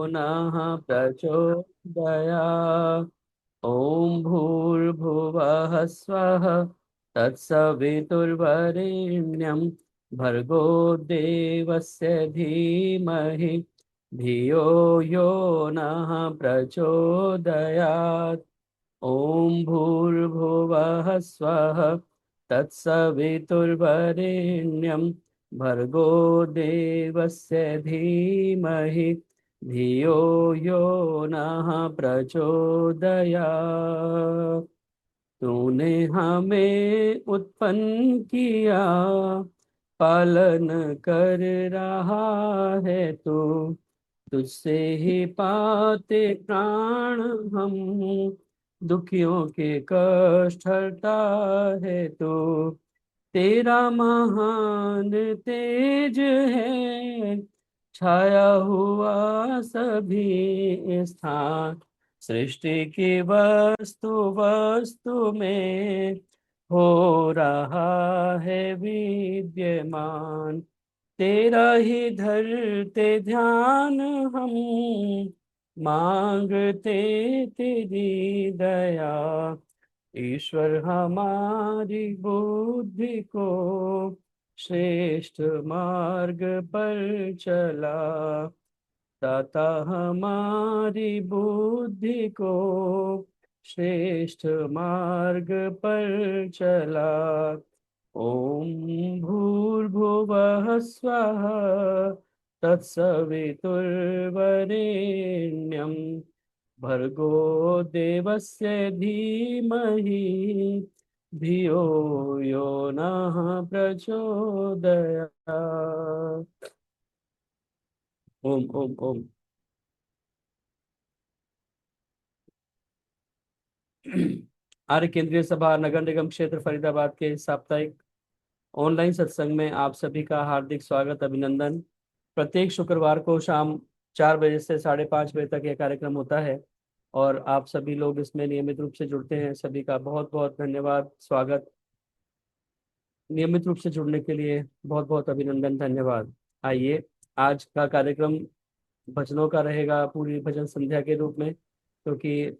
नः प्रचोदयात्। ॐ भूर्भुवः स्वः तत्सवितुर्वरेण्यं भर्गो देवस्य धीमहि धियो यो नः प्रचोदयात्। ॐ भूर्भुवः स्वः तत्सवितुर्वरेण्यं भर्गो देवस्य धीमहि धियो यो नः प्रचोदयात्। तूने हमें उत्पन्न किया, पालन कर रहा है तू, तुझसे ही पाते प्राण हम, दुखियों के कष्ट हरता है तू। तेरा महान तेज है, छाया हुआ सभी स्थान, सृष्टि की वस्तु वस्तु में हो रहा है विद्यमान। तेरा ही धरते ध्यान हम, मांगते तेरी दया। ईश्वर हमारी बुद्धि को श्रेष्ठ मार्ग पर चला, दाता हमारी बुद्धि को श्रेष्ठ मार्ग पर चला। ओम भूर्भुवः स्वः तत्सवितुर्वरेण्यं भर्गो देवस्य धीमहि धियो यो नः प्रचोदयात्। ओम ओम ओम। आर्य केंद्रीय सभा नगर निगम क्षेत्र फरीदाबाद के साप्ताहिक ऑनलाइन सत्संग में आप सभी का हार्दिक स्वागत, अभिनंदन। प्रत्येक शुक्रवार को शाम 4 बजे से 5:30 बजे तक यह कार्यक्रम होता है और आप सभी लोग इसमें नियमित रूप से जुड़ते हैं। सभी का बहुत बहुत धन्यवाद, स्वागत। नियमित रूप से जुड़ने के लिए बहुत बहुत अभिनंदन, धन्यवाद। आइए, आज का कार्यक्रम भजनों का रहेगा, पूरी भजन संध्या के रूप में, क्योंकि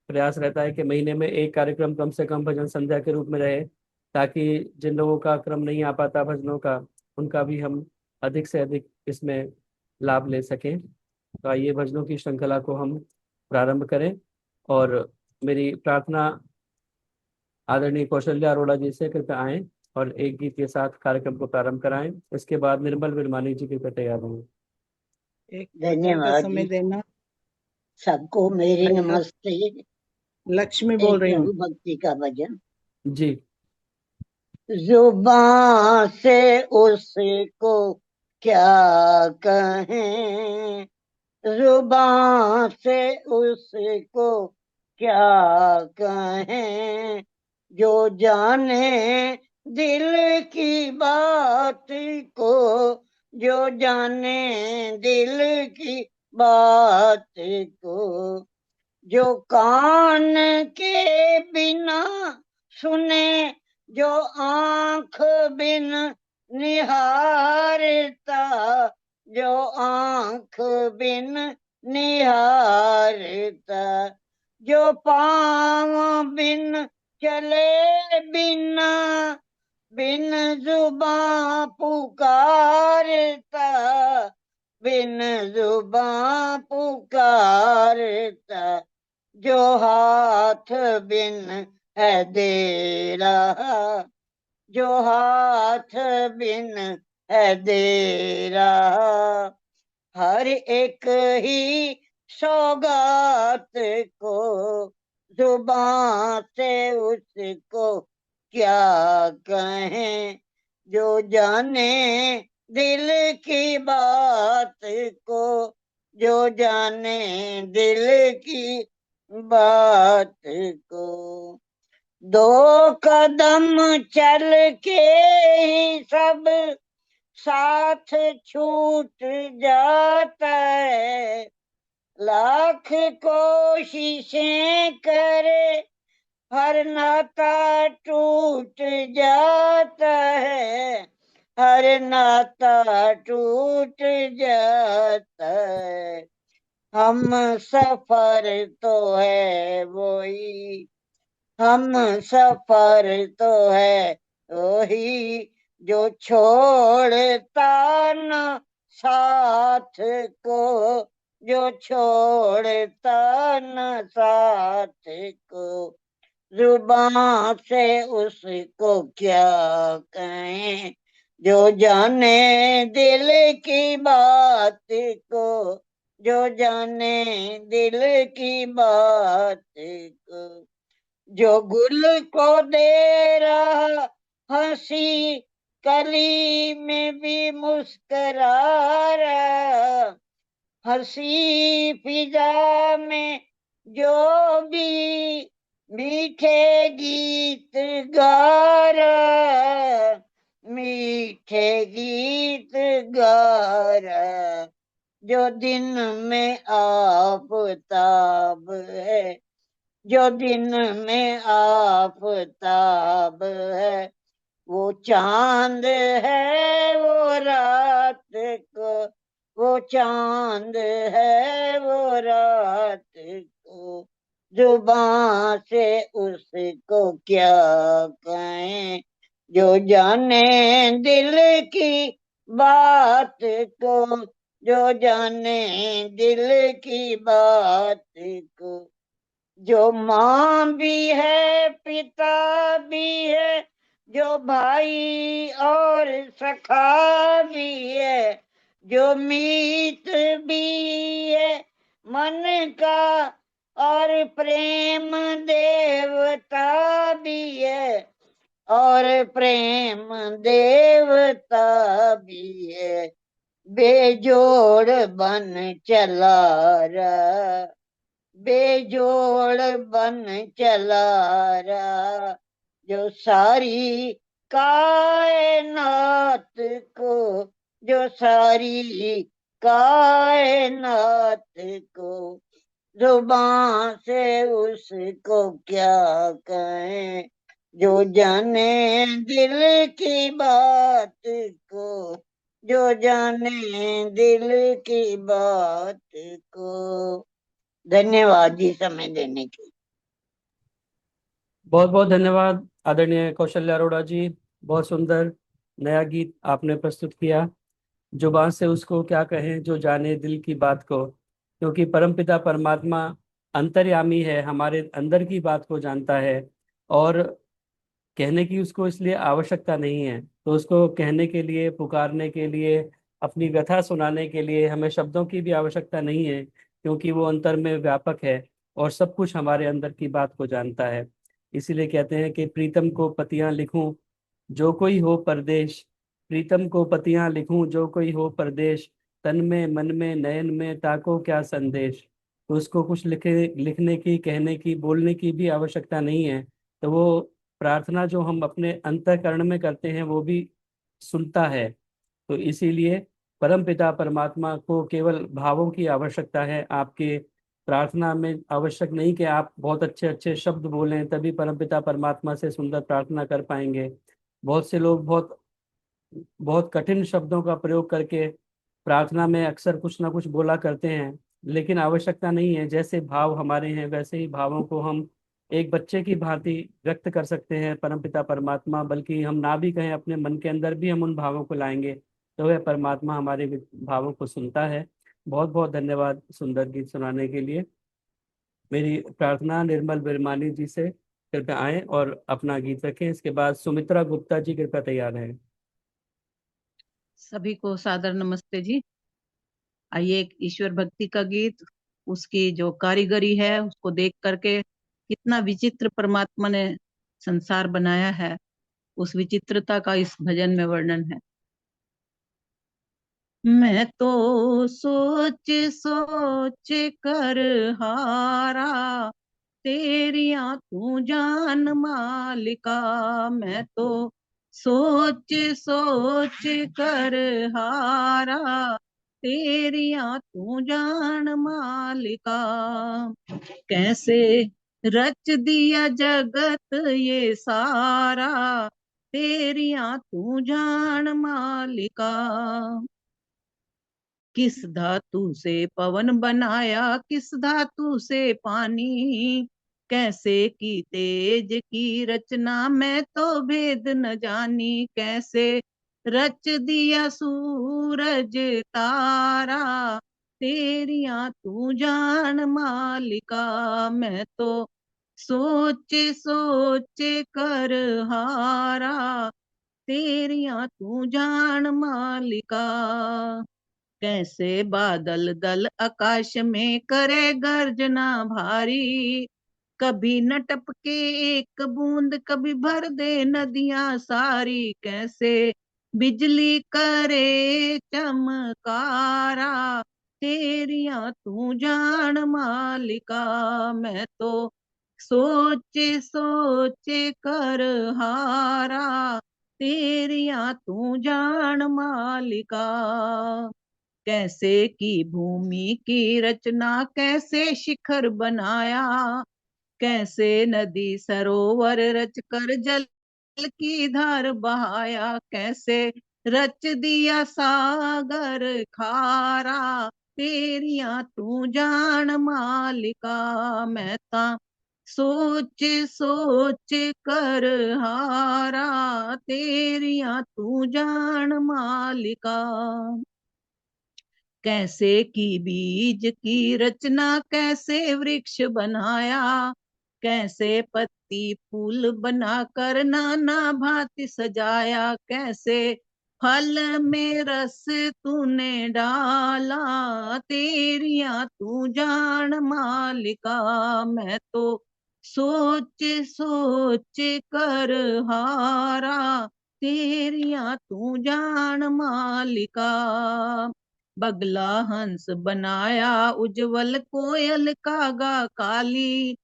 प्रयास रहता है कि महीने में एक कार्यक्रम कम से कम भजन संध्या के रूप में रहे, ताकि जिन लोगों का क्रम नहीं आ पाता भजनों का, उनका भी हम अधिक से अधिक इसमें लाभ ले सकें। तो आइए भजनों की श्रृंखला को हम प्रारंभ करें और मेरी प्रार्थना आदरणीय कौशल्या अरोड़ा जी से कृपया आएं और एक गीत के साथ कार्यक्रम को प्रारंभ कराएं। इसके बाद निर्मल विरमानी जी कृपया तैयार होंगे। एक भजन का समय देना। सबको मेरी नमस्ते। लक्ष्मी बोल रही हूँ। भक्ति का भजन जी। जुबां से उसको क्या कहें, जुबां से उसको क्या कहें, जो जाने दिल की बात को, जो जाने दिल की बात को, जो कान के बिना सुने, जो आंख बिन निहारता, जो आंख बिन निहारता, जो पाँव बिन चले बिना, बिन जुबां पुकारता, बिन जुबां पुकारता, जो हाथ बिन है दे रहा, जो हाथ बिन है दे रहा, हर एक ही सौगात को, जुबां से उसको क्या कहें, जो जाने दिल की बात को, जो जाने दिल की बात को। दो कदम चल के ही सब साथ छूट जाता है, लाख कोशिशें करे हर नाता टूट जाता है, हर नाता टूट जाता है। हम सफर तो है वही, हम सफर तो है वही, जो छोड़ता न साथ को, जो छोड़ता न साथ को। जुबान से उसको क्या कहें, जो जाने दिल की बात को, जो जाने दिल की बात को। जो गुल को दे रहा हंसी, कली में भी मुस्करा रहा, हंसी फिजा में जो भी मीठे गीत गा रहा, मीठे गीत गा रहा। जो दिन में आफताब है, जो दिन में आफताब है, वो चांद है वो रात को, वो चांद है वो रात को। जुबां से उसको क्या कहें, जो जाने दिल की बात को, जो जाने दिल की बात को। जो माँ भी है पिता भी है, जो भाई और सखा भी है, जो मीत भी है मन का, और प्रेम देवता भी है, और प्रेम देवता भी है। बेजोड़ बन चला रहा, बेजोड़ बन चला रहा, जो सारी कायनात को, जो सारी कायनात को। जुबां से उसको क्या कहें, जो जाने दिल की बात को, जो जाने दिल की बात को। धन्यवाद जी समय देने के लिए। बहुत बहुत धन्यवाद आदरणीय कौशल्या अरोड़ा जी। बहुत सुंदर नया गीत आपने प्रस्तुत किया। जुबान से उसको क्या कहें, जो जाने दिल की बात को। क्योंकि परमपिता परमात्मा अंतर्यामी है, हमारे अंदर की बात को जानता है, और कहने की उसको इसलिए आवश्यकता नहीं है। तो उसको कहने के लिए, पुकारने के लिए, अपनी व्यथा सुनाने के लिए हमें शब्दों की भी आवश्यकता नहीं है, क्योंकि वो अंतर में व्यापक है और सब कुछ हमारे अंदर की बात को जानता है। इसीलिए कहते हैं कि प्रीतम को पतियां लिखूं जो कोई हो परदेश, प्रीतम को पतियां लिखूं जो कोई हो परदेश, तन में मन में नयन में ताको क्या संदेश। तो उसको कुछ लिखने की, कहने की, बोलने की भी आवश्यकता नहीं है। तो वो प्रार्थना जो हम अपने अंतःकरण में करते हैं वो भी सुनता है। तो इसीलिए परम पिता परमात्मा को केवल भावों की आवश्यकता है, आपके प्रार्थना में आवश्यक नहीं कि आप बहुत अच्छे अच्छे शब्द बोलें तभी परम पिता परमात्मा से सुंदर प्रार्थना कर पाएंगे। बहुत से लोग बहुत बहुत कठिन शब्दों का प्रयोग करके प्रार्थना में अक्सर कुछ ना कुछ बोला करते हैं, लेकिन आवश्यकता नहीं है। जैसे भाव हमारे हैं वैसे ही भावों को हम एक बच्चे की भांति व्यक्त कर सकते हैं परमपिता परमात्मा, बल्कि हम ना भी कहें अपने मन के अंदर भी हम उन भावों को लाएंगे तो वह परमात्मा हमारे भावों को सुनता है। बहुत बहुत धन्यवाद सुंदर गीत सुनाने के लिए। मेरी प्रार्थना निर्मल बिरमानी जी से कृपया आए और अपना गीत रखें। इसके बाद सुमित्रा गुप्ता जी कृपया तैयार हैं। सभी को सादर नमस्ते जी। आइए एक ईश्वर भक्ति का गीत, उसकी जो कारीगरी है उसको देख करके, कितना विचित्र परमात्मा ने संसार बनाया है, उस विचित्रता का इस भजन में वर्णन है। मैं तो सोच सोच कर हारा, तेरिया तू जान मालिका। मैं तो सोच सोच कर हारा, तेरिया तू जान मालिका। कैसे रच दिया जगत ये सारा, तेरिया तू जान मालिका। किस धातु से पवन बनाया, किस धातु से पानी, कैसे की तेज की रचना मैं तो भेद न जानी, कैसे रच दिया सूरज तारा, तेरिया तू जान मालिका, मैं तो सोच सोच कर हारा, तेरिया तू जान मालिका, कैसे बादल दल आकाश में करे गर्जना भारी, कभी न टपके एक बूंद, कभी भर दे नदियां सारी, कैसे बिजली करे चमकारा, तेरिया तू जान मालिका, मैं तो सोच सोच कर हारा, तेरिया तू जान मालिका, कैसे की भूमि की रचना, कैसे शिखर बनाया, कैसे नदी सरोवर रच कर जल की धार बहाया, कैसे रच दिया सागर खारा, तेरिया तू जान मालिका, मैं ता सोच सोच कर हारा, तेरिया तू जान मालिका, कैसे की बीज की रचना, कैसे वृक्ष बनाया, कैसे पत्ती फूल बनाकर नाना भांति सजाया, कैसे फल में रस तूने डाला, तेरिया तू जान मालिका, मैं तो सोच सोच कर हारा, तेरिया तू जान मालिका, बगला हंस बनाया उज्जवल, कोयल कागा काली,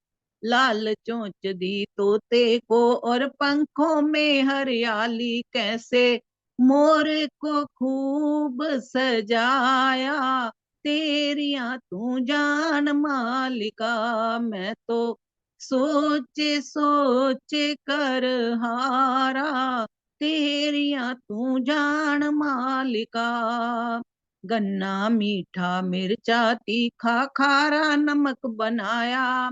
लाल चोंच दी तोते को और पंखों में हरियाली, कैसे मोर को खूब सजाया, तेरिया तू जान मालिका, मैं तो सोच सोच कर हारा, तेरिया तू जान मालिका, गन्ना मीठा मिर्चा तीखा खारा नमक बनाया,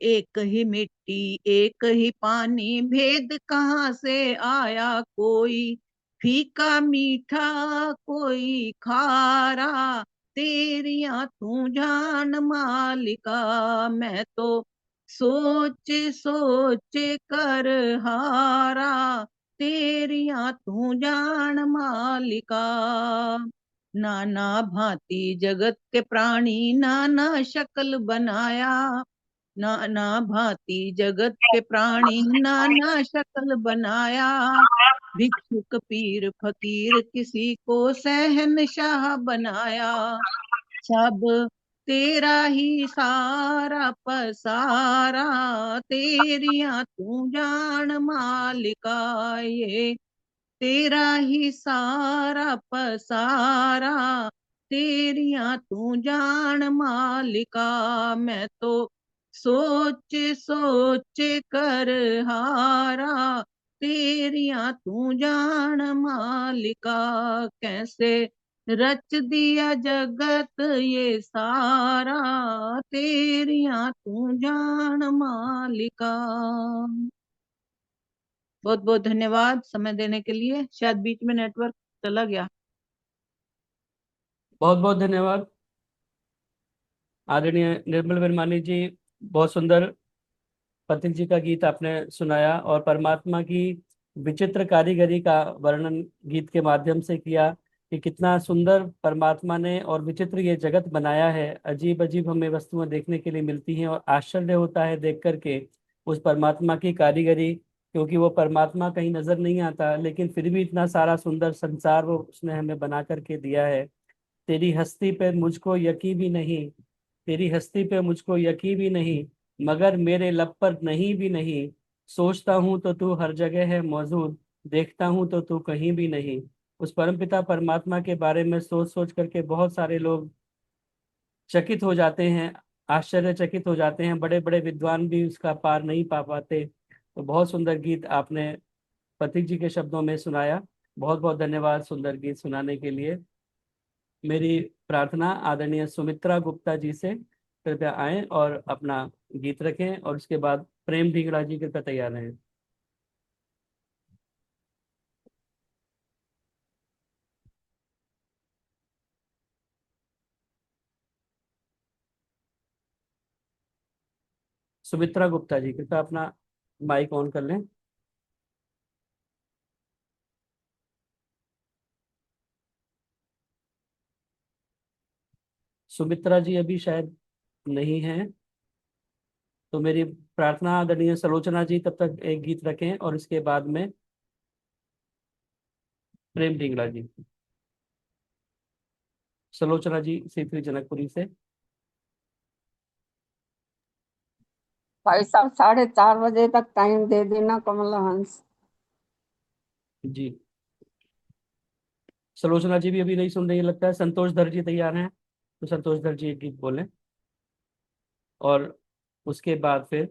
एक ही मिट्टी एक ही पानी, भेद कहाँ से आया, कोई फीका मीठा कोई खारा, तेरिया तू जान मालिका, मैं तो सोच सोच कर हारा, तेरिया तू जान मालिका, नाना भांति जगत के प्राणी नाना शक्ल बनाया, नाना भांति जगत के प्राणी नाना शक्ल बनाया, भिक्षुक पीर फकीर किसी को शहंशाह बनाया, सब तेरा ही सारा पसारा, तेरिया तू जान मालिका, ये तेरा ही सारा पसारा, तेरिया तू जान मालिका, मैं तो सोच सोच कर हारा, तेरिया तू जान मालिका, कैसे रच दिया जगत ये सारा, तेरिया तू जान मालिका। बहुत बहुत धन्यवाद समय देने के लिए, शायद बीच में नेटवर्क चला गया। बहुत बहुत धन्यवाद आदरणीय निर्मल वर्मानी जी। बहुत सुंदर पथिक जी का गीत आपने सुनाया और परमात्मा की विचित्र कारीगरी का वर्णन गीत के माध्यम से किया कि कितना सुंदर परमात्मा ने और विचित्र ये जगत बनाया है। अजीब अजीब हमें वस्तुएं देखने के लिए मिलती हैं और आश्चर्य होता है देख करके उस परमात्मा की कारीगरी, क्योंकि वो परमात्मा कहीं नजर नहीं आता, लेकिन फिर भी इतना सारा सुंदर संसार वो उसने हमें बना करके दिया है। तेरी हस्ती पे मुझको यकीन भी नहीं, तेरी हस्ती पे मुझको यकीन भी नहीं, मगर मेरे लब पर नहीं भी नहीं, सोचता हूँ तो तू हर जगह है मौजूद, देखता हूँ तो तू कहीं भी नहीं। उस परमपिता परमात्मा के बारे में सोच सोच करके बहुत सारे लोग चकित हो जाते हैं, आश्चर्यचकित हो जाते हैं, बड़े बड़े विद्वान भी उसका पार नहीं पा पाते। तो बहुत सुंदर गीत आपने पथिक जी के शब्दों में सुनाया। बहुत बहुत धन्यवाद सुंदर गीत सुनाने के लिए। मेरी प्रार्थना आदरणीय सुमित्रा गुप्ता जी से कृपया आए और अपना गीत रखें, और उसके बाद प्रेम ढींगड़ा जी कृपया तैयार रहें। सुमित्रा गुप्ता जी कृपया अपना माइक ऑन कर लें। सुमित्रा जी अभी शायद नहीं है, तो मेरी प्रार्थना आदरणीय सलोचना जी तब तक एक गीत रखें, और इसके बाद में प्रेम ढींगड़ा जी। सलोचना जी सीधवी जनकपुरी से। भाई साहब 4:30 बजे तक टाइम दे देना कमला हंस। जी, सलोचना जी भी अभी नहीं सुन रही है लगता है। संतोष धर जी तैयार हैं, तो संतोष धर जी एक गीत बोलें, और उसके बाद फिर।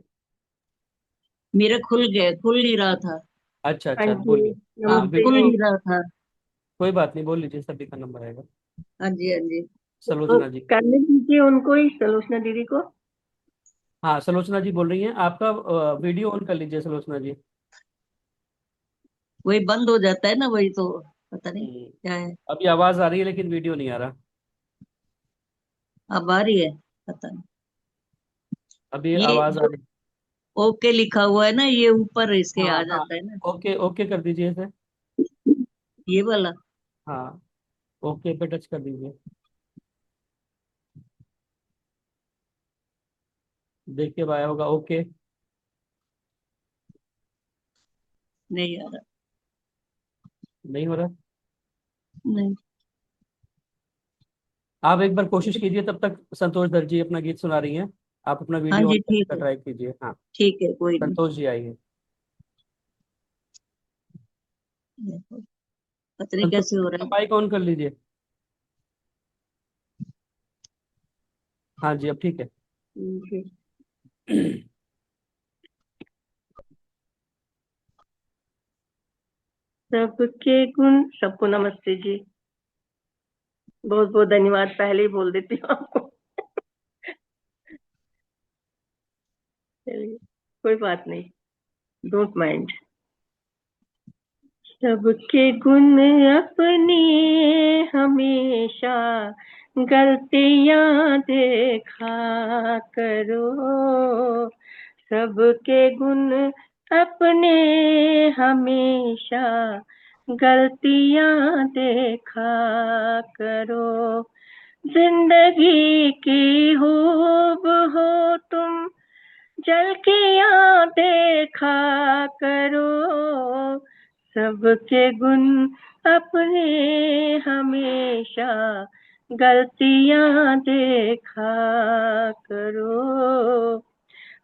मेरे खुल गए, खुल नहीं रहा था। अच्छा हाँ अच्छा, जी, बोलिए। हाँ नमस्ते खुल वीडियो, जी। नहीं रहा था। कोई बात नहीं, बोल लीजिए, सभी का नंबर आएगा। हाँ जी, हाँ जी। तो सलोचना जी। करने दीजिए उनको ही, सलोचना दीदी को। हाँ सलोचना जी बोल रही हैं, आपका वीडियो ऑन कर लीजिए सलोचना जी। वही बंद हो जाता है ना, वही तो पता नहीं हम्म, क्या है। अभी आवाज आ रही है लेकिन वीडियो नहीं आ रहा। अब आ रही है, पता नहीं। अभी ये आवाज आ जो रही। ओके लिखा हुआ है ना, ये ऊपर इसके हाँ आ हाँ, जाता है ना, ओके ओके कर दीजिए इसे। ये वाला। हाँ, ओके पे टच कर दीजिए, देखिए आया होगा ओके। नहीं आ रहा। नहीं हो रहा। नहीं। आप एक बार कोशिश कीजिए, तब तक संतोष दर्जी जी अपना गीत सुना रही हैं, आप अपना हाँ वीडियो ऑन जी, करने ठीक का है। ट्राई कीजिए। हाँ, ठीक है, कोई नहीं। संतोष जी आइए। पता नहीं संतोष कैसे हो रहा है। माइक ऑन कर लीजिए। हाँ जी, अब ठीक है। जी। सबके गुण, सबको नमस्ते जी। बहुत बहुत धन्यवाद, पहले ही बोल देती हूँ आपको। चलिए, कोई बात नहीं, डोंट माइंड। सबके गुण अपनी हमेशा गलतियां देखा करो। सबके गुण अपने हमेशा गलतियां देखा करो। जिंदगी की खूब हो तुम झलकियां देखा करो। सबके गुण अपने हमेशा गलतियां देखा करो।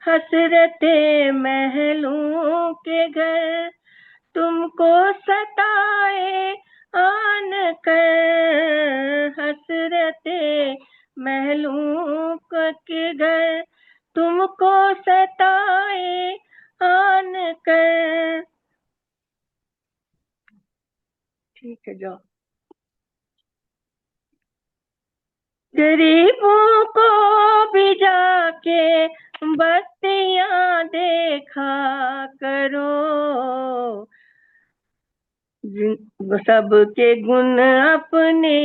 हसरते महलों के घर तुमको सताए आन कर। हसरते महलों के घर तुमको सताए आन कर। ठीक है, जाओ। गरीबों को भी जाके बस्तियां देखा करो। सबके गुण अपने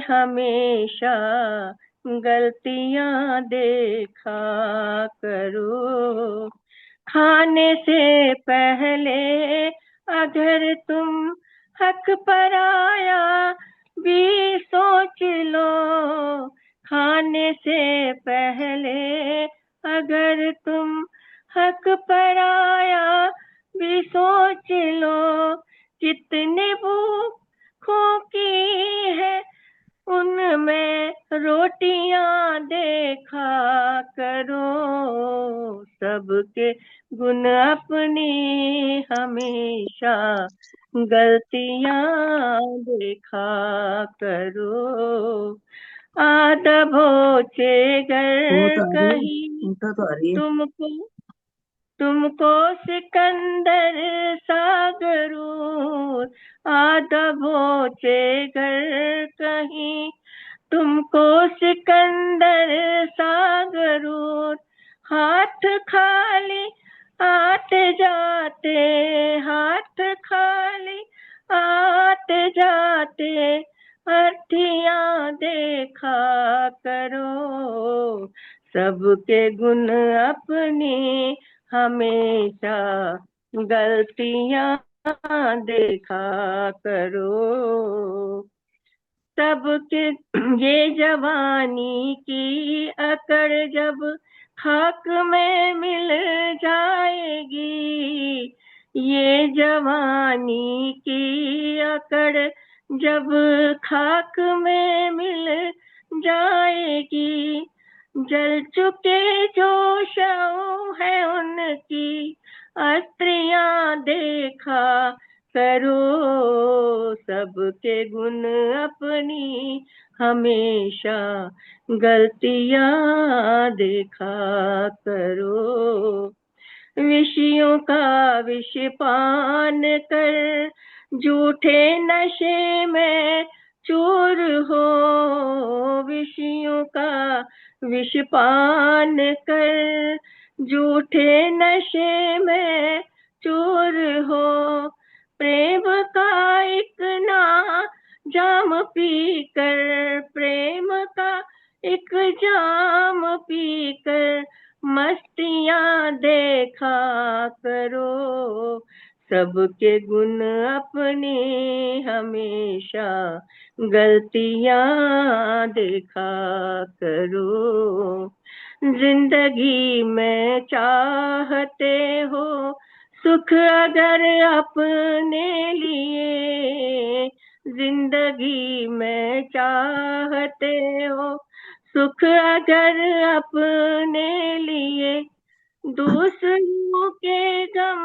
हमेशा गलतियां देखा करो। खाने से पहले अगर तुम हक पर आया भी सोच लो। खाने से पहले अगर तुम हक पर आया भी सोच लो। कितने भूखों की है उनमें रोटियां देखा करो। सबके गुण अपनी हमेशा गलतियां देखा करो। दबोचे वो गर तो आ रही है, कहीं उनका तो आ रही है। तुमको तुमको सिकंदर सागरूर। दबोचे गर कहीं तुमको सिकंदर सागरों, हाथ खाली आते जाते, हाथ खाली आते जाते, अर्थियां देखा करो, सबके गुण अपनी हमेशा, गलतियां देखा करो। सबके ये जवानी की अकड़ जब खाक में मिल जाएगी, ये जवानी की अकड़ जब खाक में मिल जाएगी, जल चुके जो शव है उनकी अस्त्रियां देखा करो, सबके गुण अपनी हमेशा, गलतियां देखा करो। विषयों का विष पान कर झूठे नशे में चूर हो, विषयों का विष पान कर झूठे नशे में चूर हो, प्रेम का एक ना जाम पी कर, प्रेम का एक जाम पी कर मस्तियां देखा करो, सबके गुण अपनी हमेशा, गलतियां देखा करो। जिंदगी में चाहते हो सुख अगर अपने लिए, जिंदगी में चाहते हो सुख अगर अपने लिए, दूसरों के गम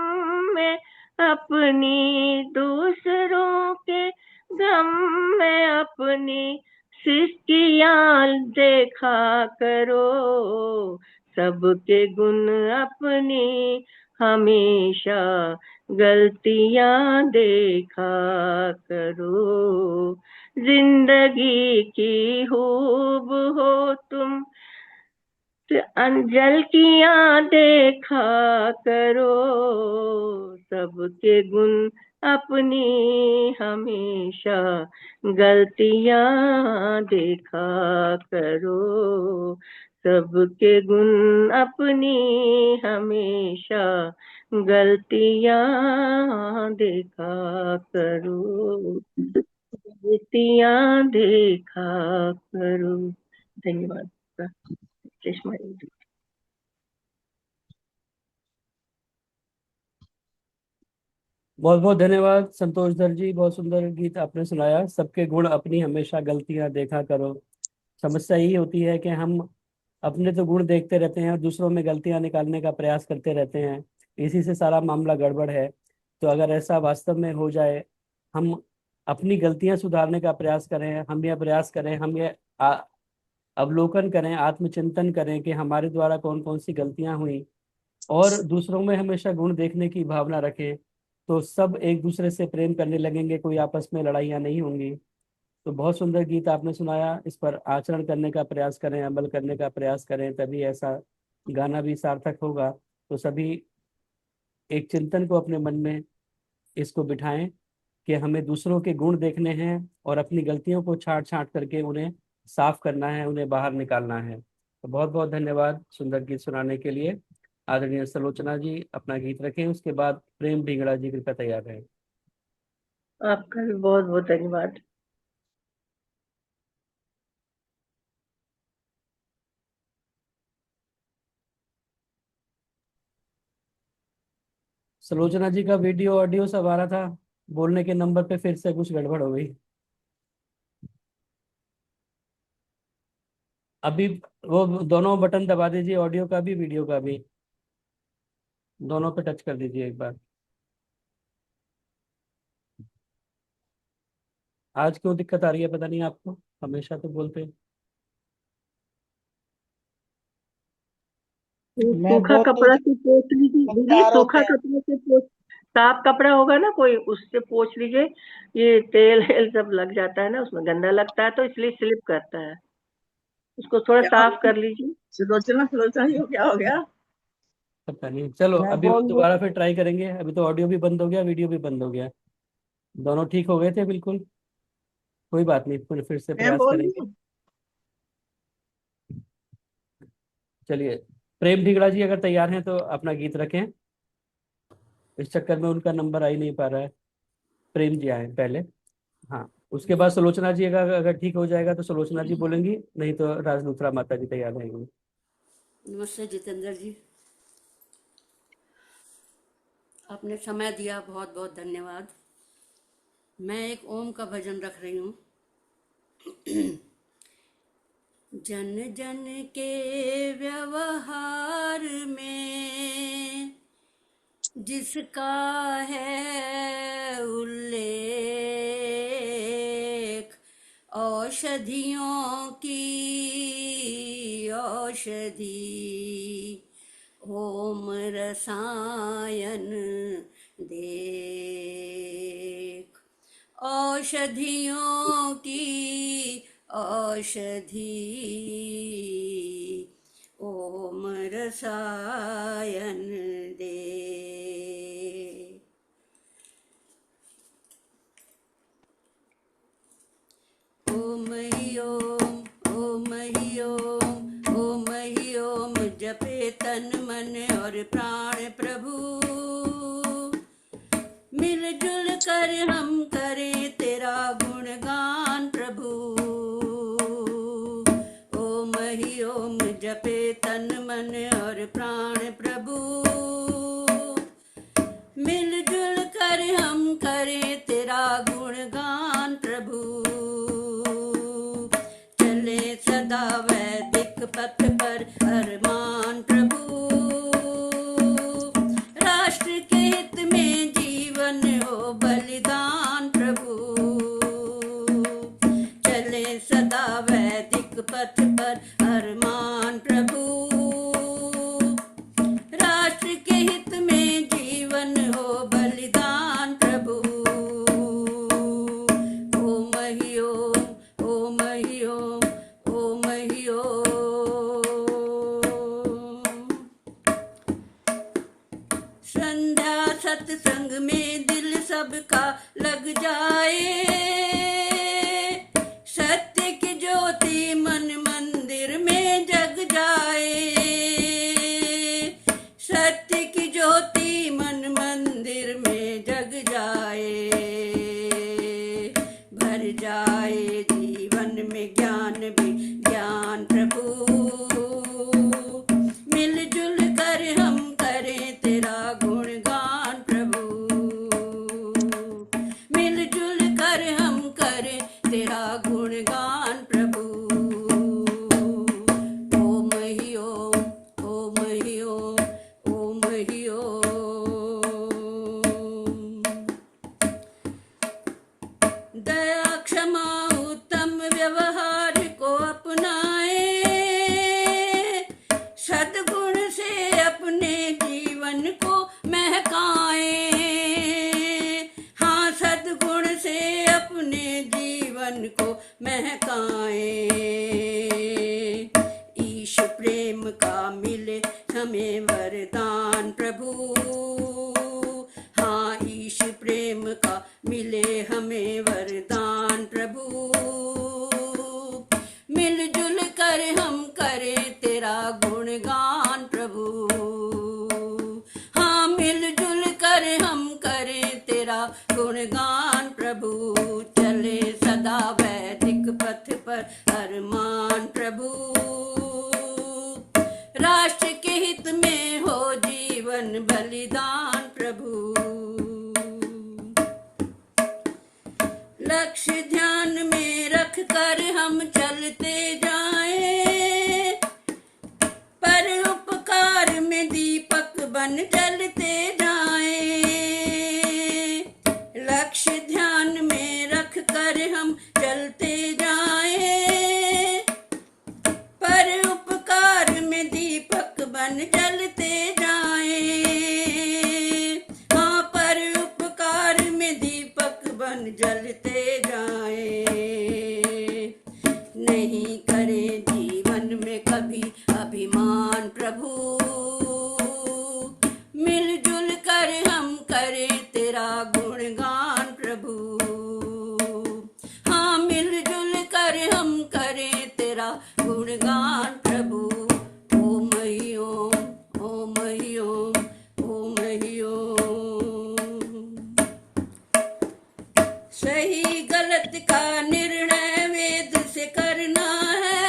में अपनी, दूसरों के गम में अपनी सिसकियां देखा करो, सबके गुण अपनी हमेशा, गलतियां देखा करो। जिंदगी की खूब हो तुम अंजल कियां देखा करो, सबके गुण अपनी हमेशा, गलतियां देखा करो, सबके गुण अपनी हमेशा, गलतियां देखा करो, गलतियां देखा करो। धन्यवाद। चश्मा बहुत बहुत धन्यवाद संतोष दर जी, बहुत सुंदर गीत आपने सुनाया। सबके गुण अपनी हमेशा, गलतियां देखा करो। समस्या यही होती है कि हम अपने तो गुण देखते रहते हैं और दूसरों में गलतियां निकालने का प्रयास करते रहते हैं, इसी से सारा मामला गड़बड़ है। तो अगर ऐसा वास्तव में हो जाए, हम अपनी गलतियां सुधारने का प्रयास करें, हम यह प्रयास करें, हम ये अवलोकन करें, आत्मचिंतन करें कि हमारे द्वारा कौन कौन सी गलतियां हुई, और दूसरों में हमेशा गुण देखने की भावना रखें, तो सब एक दूसरे से प्रेम करने लगेंगे, कोई आपस में लड़ाइयाँ नहीं होंगी। तो बहुत सुंदर गीत आपने सुनाया। इस पर आचरण करने का प्रयास करें, अमल करने का प्रयास करें, तभी ऐसा गाना भी सार्थक होगा। तो सभी एक चिंतन को अपने मन में इसको बिठाएं कि हमें दूसरों के गुण देखने हैं और अपनी गलतियों को छांट छांट करके उन्हें साफ करना है, उन्हें बाहर निकालना है। तो बहुत बहुत धन्यवाद सुंदर गीत सुनाने के लिए। आदरणीय सलोचना जी अपना गीत रखें, उसके बाद प्रेम ढींगड़ा जी कृपया तैयार रहें। आपका भी बहुत बहुत धन्यवाद। सलोचना जी का वीडियो ऑडियो सब आ रहा था, बोलने के नंबर पे फिर से कुछ गड़बड़ हो गई। अभी वो दोनों बटन दबा दीजिए, ऑडियो का भी वीडियो का भी, दोनों पे टच कर दीजिए एक बार। आज क्यों दिक्कत आ रही है पता नहीं आपको, हमेशा तो बोलते हैं। मैं सूखा बोल रही कपड़ा थी, से पोंछ लीजिए दीदी, बता रहे सूखा थे। कपड़ा से पोंछ साफ कपड़ा होगा ना कोई, उससे पोंछ लीजिए। ये तेल वेल सब लग जाता है ना, उसमें गंदा लगता है तो इसलिए स्लिप करता है, उसको थोड़ा क्या हो साफ गया? कर लीजिए। सुलोचना सुलोचना जी को क्या हो गया? पता नहीं, चलो मैं अभी बोल दोबारा फिर ट्राई करेंगे। अभी तो ऑडियो भी बंद हो गया, वीडियो भी बंद हो गया, दोनों ठीक हो गए थे बिल्कुल। कोई बात नहीं, फिर से मैं प्रयास बोल रही करेंगे। हूँ। चलिए, प्रेम ढिगड़ा जी अगर तैयार हैं तो अपना गीत रखें। इस चक्कर में उनका नंबर आ ही नहीं पा रहा है। प्रेम जी आए पहले। हाँ, उसके बाद सुलोचना जी अगर अगर ठीक हो जाएगा तो सुलोचना जी बोलेंगी, नहीं तो राजलूथरा माता जी तैयार रहेंगी। नमस्ते जितेंद्र जी, आपने समय दिया, बहुत बहुत धन्यवाद। मैं एक ओम का भजन रख रही हूँ। जन जन के व्यवहार में जिसका है उल्लेख, औषधियों की औषधि ओम रसायन देख। औषधियों की औषधि ओम रसायन देख। ओम ही ओम, ओम ही ओम, ओम ही ओम जपे तन मन और प्राण प्रभु। मिलजुल कर हम करें तेरा गुणगान प्रभु। ओम ही ओम जपे तन मन और प्राण प्रभु। मिलजुल कर हम करें तेरा गुणगान प्रभु। चले सदा वैदिक पथ पर अरमान प्रभु। राष्ट्र के हित में जीवन हो बलिदान प्रभु। चले सदा वैदिक पथ पर अरमान प्रभु। राष्ट्र के हित में जीवन हो बलिदान प्रभु। ओम ही ओम, ओम ही ओम, ओम ही ओम। संध्या सत्संग में दिल सबका लग जाए। सत्य की ज्योति मन मंदिर में जग जाए। सत्य की ज्योति मन मंदिर में जग जाए। भर जाए जीवन में ज्ञान विज्ञान प्रभु। मिलजुल कर हम करें तेरा गुणगान प्रभु। मिलजुल कर हम करें तेरा गुणगान प्रभु। ओम ही ओम, ओम ही ओम, ओम ही ओम। दया क्षमा उत्तम व्यवहार को अपनाए। सद्गुण से अपने जीवन को महकाए। हाँ, सद्गुण से अपने जीवन को महकाए। ईश प्रेम का मिले हमें वरदान प्रभु। हाँ, ईश प्रेम का मिले हमें वरदान प्रभु। मिलजुल कर हम करें तेरा गुणगान प्रभु। हाँ, मिलजुल कर हम करें तेरा गुणगान प्रभु। चले सदा वैदिक पथ पर अरमान प्रभु। राष्ट्र के हित में हो जीवन बलिदान प्रभु। लक्ष्य ध्यान में रख कर हम चलते जाएं। परोपकार में दीपक बन जलते जाएं। लक्ष्य ध्यान में रख कर हम चलते जाएं। परोपकार में दीपक बन जलते जाएं। हाँ, पर अरमान प्रभु। मिलजुल कर हम करें तेरा गुणगान प्रभु। हाँ, मिलजुल कर हम करें तेरा गुणगान प्रभु। ओम ही ओम, ओम ही ओम, ओम ही ओम। सही गलत का निर्णय वेद से करना है,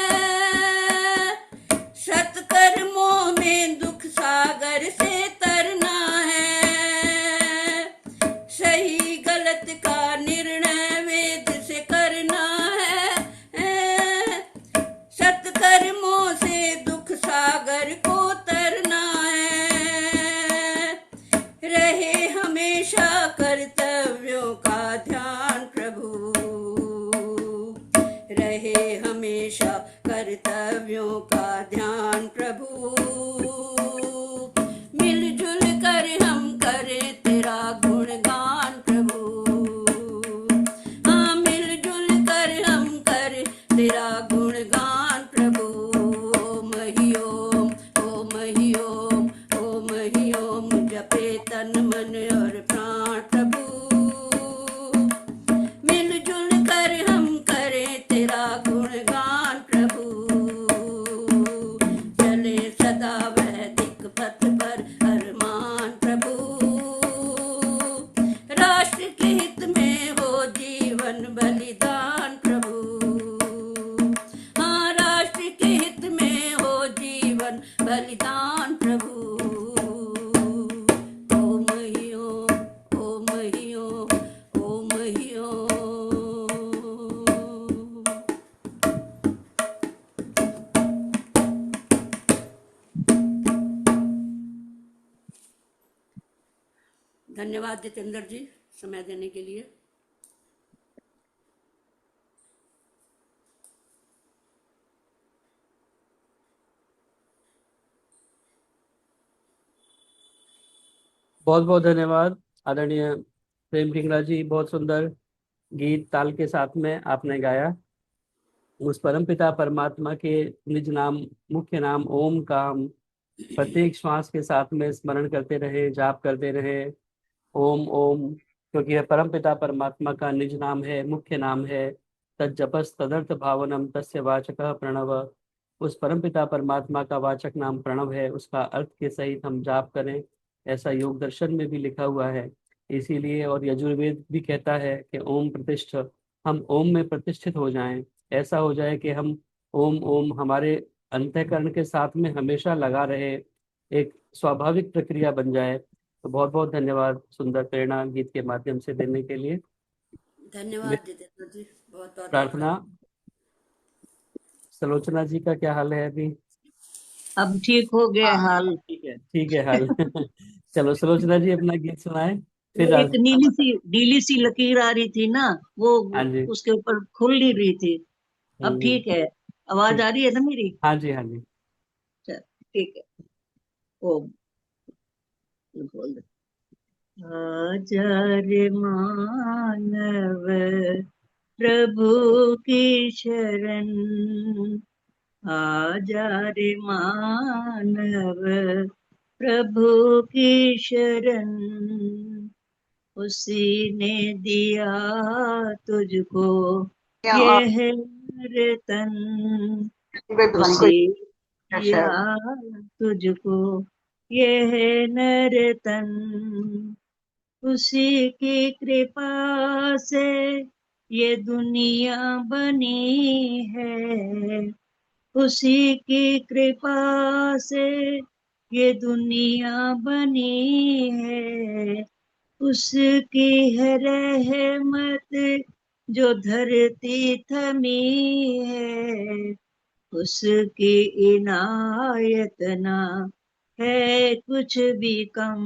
सत्कर्मों में दुख सागर से तरना है। सही गलत का निर्णय वेद से करना है, सत्कर्मों से दुख सागर को तरना है। रहे हमेशा कर्तव्यों का ध्यान प्रभु, रहे हमेशा कर्तव्यों का ध्यान प्रभु। मिलजुल कर हम करें तेरा गुणगान प्रभु। हाँ, मिलजुल कर हम करें तेरा गुणगान प्रभु। ओम ही ओम, ओम ही ओम, ओम ही ओम। जपे तन मन और प्राण प्रभु। मिलजुल कर हम करें तेरा गुणगान प्रभु। चले सदा वैदिक पथ पर अरमान प्रभु। राष्ट्र के हित में हो जीवन बलिदान प्रभु। हाँ, राष्ट्र के हित में हो जीवन बलिदान प्रभु। ओम ही ओम, ओम ही ओम, ओम ही ओम। धन्यवाद जितेंद्र जी, समय देने के लिए। बहुत बहुत धन्यवाद आदरणीय प्रेम ढिंगरा जी। बहुत सुंदर गीत ताल के साथ में आपने गाया। उस परमपिता परमात्मा के निज नाम, मुख्य नाम ओम का हम प्रत्येक श्वास के साथ में स्मरण करते रहे, जाप करते रहे। ओम ओम, क्योंकि यह परमपिता परमात्मा का निज नाम है, मुख्य नाम है। तज्जपस तदर्थ भावनम तस्य वाचकः प्रणव। उस परमपिता परमात्मा का वाचक नाम प्रणव है, उसका अर्थ के सहित हम जाप करें, ऐसा योग दर्शन में भी लिखा हुआ है। इसीलिए और यजुर्वेद भी कहता है कि ओम प्रतिष्ठ, हम ओम में प्रतिष्ठित हो जाएं। ऐसा हो जाए कि हम ओम ओम हमारे अंतःकरण के साथ में हमेशा लगा रहे, एक स्वाभाविक प्रक्रिया बन जाए। तो बहुत बहुत धन्यवाद सुंदर प्रेरणा गीत के माध्यम से देने के लिए। धन्यवाद जितेंद्र जी, बहुत बहुत प्रार्थना। आपका। सलोचना जी का क्या हाल है अभी? अब ठीक हो गया हाल। ठीक है हाल। चलो सलोचना जी अपना गीत सुनाए फिर एक नीली सी लकीर आ रही थी ना, वो हाँ जी। उसके ऊपर खुल नहीं रही थी। अब ठीक है, आवाज ठीक। आ रही है ना मेरी? हाँ जी, हाँ जी। चल ठीक है। ओम बोल दे। आजा रे मानव प्रभु की शरण, आजा रे मानव प्रभु की शरण। उसी ने दिया तुझको यह रतन, उसी दिया तुझको यह नर्तन। उसी की कृपा से ये दुनिया बनी है, उसी की कृपा से ये दुनिया बनी है। उसकी है रहमत जो धरती थमी है, उसकी इनायत ना है कुछ भी कम।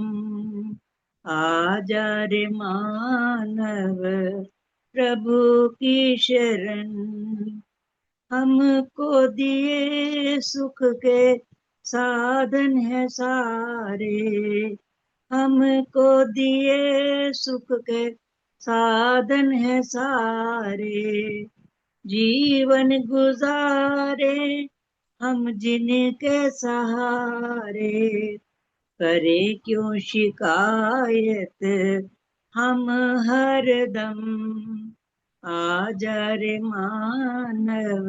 आजा रे मानव प्रभु की शरण। हमको दिए सुख के साधन है सारे, हमको दिए सुख के साधन है सारे। जीवन गुजारे हम जिनके सहारे, करे क्यों शिकायत हम हरदम। आजा रे मानव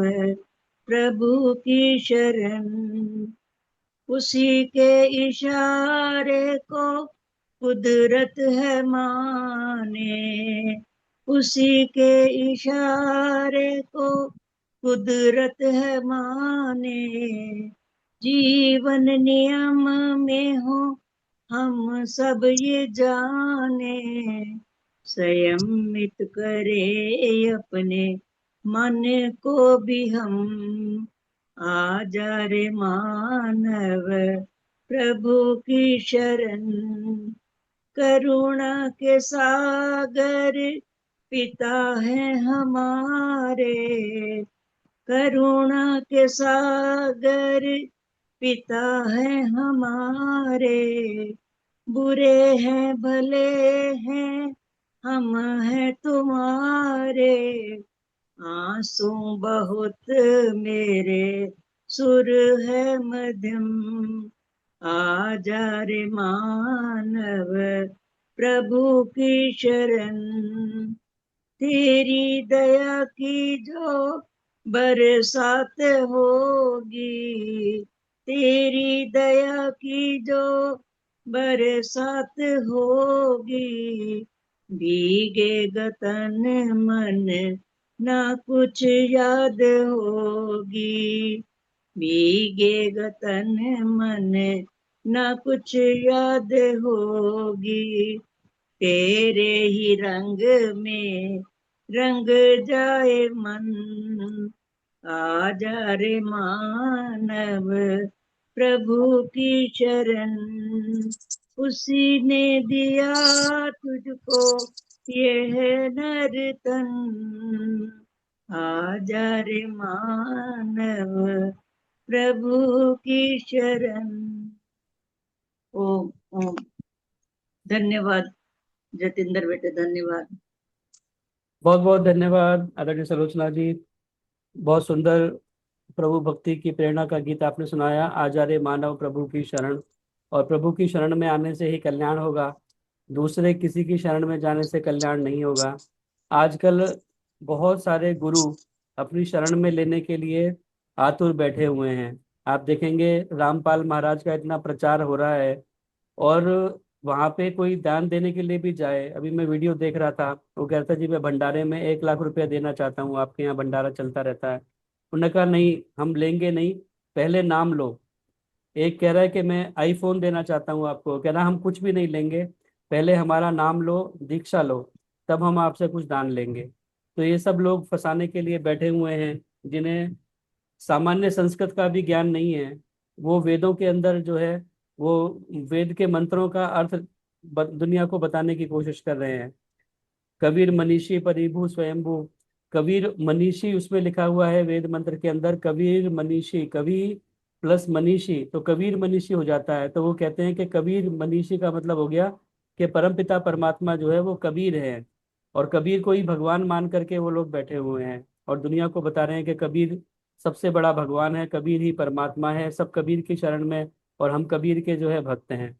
प्रभु की शरण, उसी के इशारे को कुदरत है माने, उसी के इशारे को कुदरत है माने। जीवन नियम में हो हम सब ये जाने, संयमित करे अपने मन को भी हम। आजा रे मानव प्रभु की शरण, करुणा के सागर पिता है हमारे, करुणा के सागर पिता है हमारे। बुरे हैं भले हैं हम हैं तुम्हारे, आंसू बहुत मेरे सुर है मध्यम। आजा रे मानव प्रभु की शरण, तेरी दया की जो बरसात होगी, तेरी दया की जो बरसात होगी, भीगेगा तन मन ना कुछ याद होगी, भीगेगा तन मन ना कुछ याद होगी। तेरे ही रंग में रंग जाए मन, आजा रे मानव प्रभु की शरण, उसी ने दिया तुझको ये है नर तन। आजा रे मानव प्रभु की शरण। ओम ओम। धन्यवाद जतिंदर बेटे, धन्यवाद। बहुत बहुत धन्यवाद आदरणीय सलोचना जी। बहुत सुंदर प्रभु भक्ति की प्रेरणा का गीत आपने सुनाया, आजा रे मानव प्रभु की शरण। और प्रभु की शरण में आने से ही कल्याण होगा, दूसरे किसी की शरण में जाने से कल्याण नहीं होगा। आजकल बहुत सारे गुरु अपनी शरण में लेने के लिए आतुर बैठे हुए हैं। आप देखेंगे रामपाल महाराज का इतना प्रचार हो रहा है, और वहां पे कोई दान देने के लिए भी जाए, अभी मैं वीडियो देख रहा था, वो कह रहा था जी मैं भंडारे में 1 लाख रुपया देना चाहता हूँ, आपके यहाँ भंडारा चलता रहता है। उन्होंने कहा नहीं, हम लेंगे नहीं, पहले नाम लो। एक कह रहा है कि मैं आईफोन देना चाहता हूँ आपको, कह रहा हम कुछ भी नहीं लेंगे, पहले हमारा नाम लो, दीक्षा लो, तब हम आपसे कुछ दान लेंगे। तो ये सब लोग फंसाने के लिए बैठे हुए हैं, जिन्हें सामान्य संस्कृत का भी ज्ञान नहीं है। वो वेदों के अंदर जो है, वो वेद के मंत्रों का अर्थ दुनिया को बताने की कोशिश कर रहे हैं। कबीर मनीषी परिभू स्वयंभू, कबीर मनीषी उसमें लिखा हुआ है वेद मंत्र के अंदर, कबीर मनीषी, कवि प्लस मनीषी, तो कबीर मनीषी हो जाता है। तो वो कहते हैं कि कबीर मनीषी का मतलब हो गया कि परमपिता परमात्मा जो है वो कबीर है, और कबीर को ही भगवान मान करके वो लोग बैठे हुए हैं, और दुनिया को बता रहे हैं कि कबीर सबसे बड़ा भगवान है, कबीर ही परमात्मा है, सब कबीर की शरण में, और हम कबीर के जो है भक्त हैं।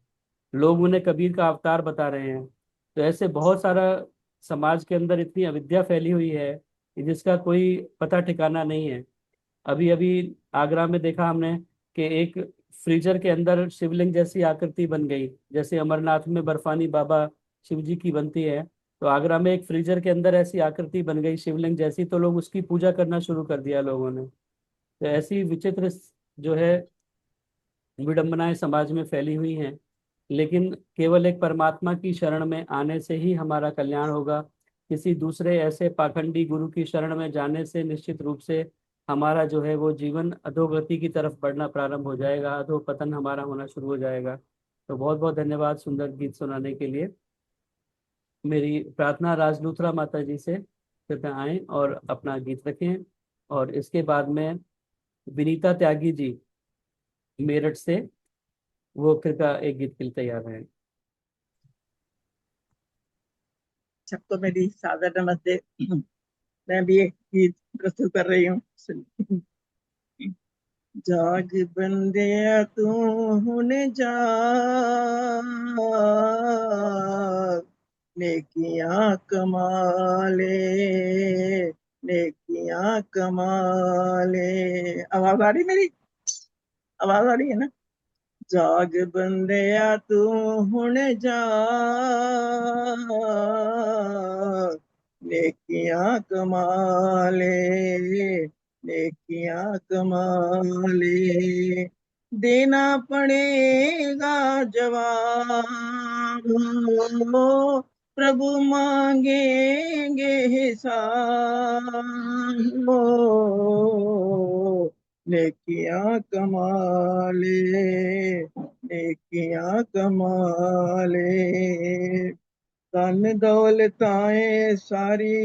लोग उन्हें कबीर का अवतार बता रहे हैं। तो ऐसे बहुत सारा समाज के अंदर इतनी अविद्या फैली हुई है कि जिसका कोई पता ठिकाना नहीं है। अभी अभी आगरा में देखा हमने कि एक फ्रीजर के अंदर शिवलिंग जैसी आकृति बन गई, जैसे अमरनाथ में बर्फानी बाबा शिव जी की बनती है, तो आगरा में एक फ्रीजर के अंदर ऐसी आकृति बन गई शिवलिंग जैसी, तो लोग उसकी पूजा करना शुरू कर दिया लोगों ने। तो ऐसी विचित्र जो है विडंबनाएं समाज में फैली हुई हैं। लेकिन केवल एक परमात्मा की शरण में आने से ही हमारा कल्याण होगा। किसी दूसरे ऐसे पाखंडी गुरु की शरण में जाने से निश्चित रूप से हमारा जो है वो जीवन अधोगति की तरफ बढ़ना प्रारंभ हो जाएगा, अधोपतन हमारा होना शुरू हो जाएगा। तो बहुत बहुत धन्यवाद सुंदर गीत सुनाने के लिए। मेरी प्रार्थना राजलूथरा माता जी से, कृपया आएं और अपना गीत रखें। और इसके बाद में विनीता त्यागी जी मेरठ से, वो कृपया एक गीत के लिए तैयार हैं। सबको मेरी सादर नमस्ते। मैं भी एक गीत प्रस्तुत कर रही हूँ। जाग बंदिया तू हुन जाग, नेकियां कमाले, नेकियां कमाले। आवाज आ रही मेरी? आवाज आ रही है ना? जाग बंदिया तू हुन जाग, नेकियां कमाले, नेकियां कमाले। देना पड़ेगा जवाब, हो प्रभु मांगेंगे हिसाब, हो नेकियां कमाले, नेकियां कमाले। धन दौलताएं सारी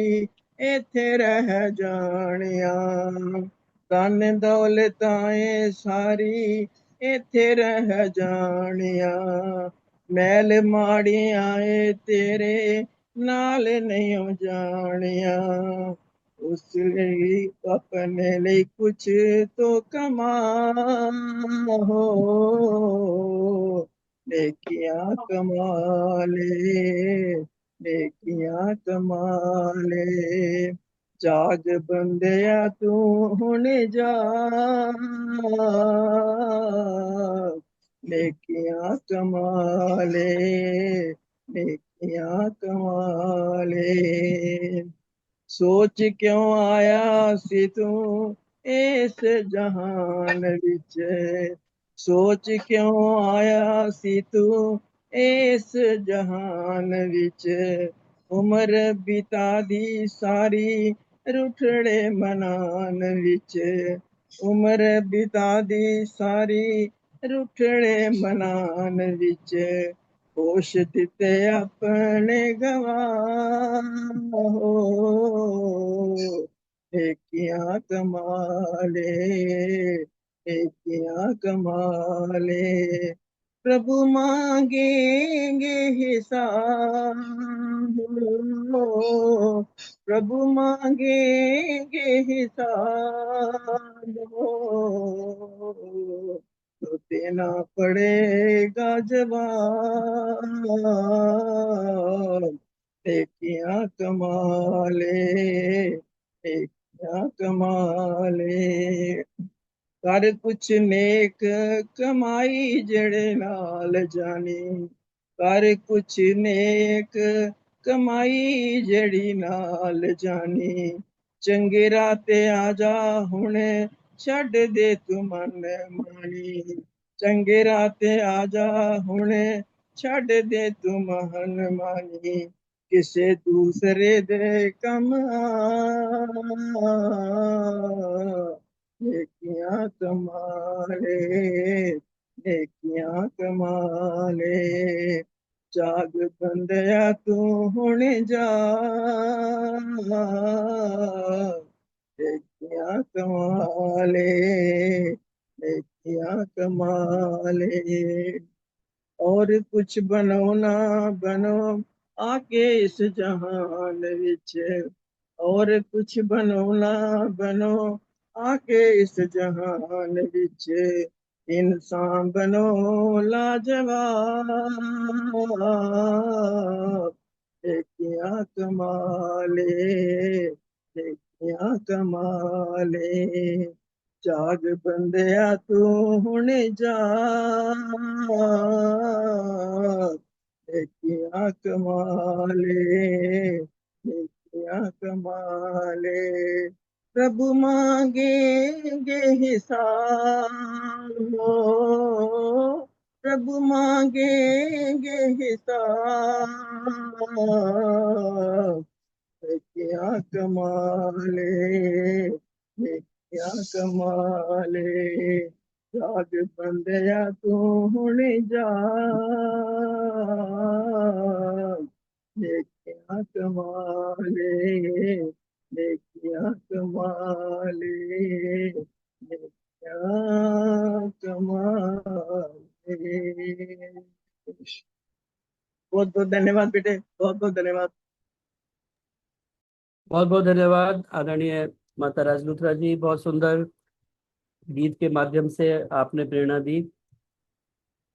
इत्थे रह जानिया, धन दौलताएं सारी इत्थे रह जानिया। मैल माड़ियां तेरे नाल नहीं जानिया, उस लिए अपने लिए कुछ तो कमा, हो नेकियां कमाले, नेकियां कमाले। जाग बंदिया तू हुन जाग, नेकियां कमाले, नेकियां कमाले। सोच क्यों आया सी तू इस जहान विच, सोच क्यों आया सी तू इस जहान विच। उम्र बिता दी सारी रुठड़े मनान विच, उम्र बिता दी सारी रुठड़े मनान विच। होश दिते अपने गवाह, हो नेकियां कमाले, नेकियां कमाले। प्रभु मांगेंगे हिसाब, हो प्रभु मांगेंगे हिसाब, हो तो देना पड़ेगा जवाब। नेकियां कमाले, नेकियां कमाले। कर कुछ नेक कमाई जड़े नाल जानी, कर कुछ नेक कमाई जड़ी नाल जानी। चंगे राते आजा हुणे छड्ड दे तू मन मानी, चंगे राते आजा हुणे छड्ड दे तू मन मानी। किसे दूसरे दे कम आ, नेकियां कमाले, नेकियां कमाले। जाग बंदिया तू हुन जाग, नेकियां कमाले, नेकियां कमाले। और कुछ बनो ना बनो आके इस जहान विच, और कुछ बनो ना बनो आके इस जहान विच। इंसान बनो लाजवाब, नेकियां कमाले, नेकियां कमाले। जाग बंदिया तू हुन जाग, नेकियां कमाले, नेकियां कमाले। प्रभु मांगेंगे हिसाब, हो प्रभु मांगेंगे हिसाब। नेकियां कमाले, नेकियां कमाले। जाग बंदिया तू हुन जाग, नेकियां कमाले, नेकियां कमाले, नेकियां कमाले। बहुत बहुत धन्यवाद बेटे, बहुत बहुत धन्यवाद। बहुत बहुत धन्यवाद आदरणीय माता राजलुथरा जी, बहुत सुंदर गीत के माध्यम से आपने प्रेरणा दी।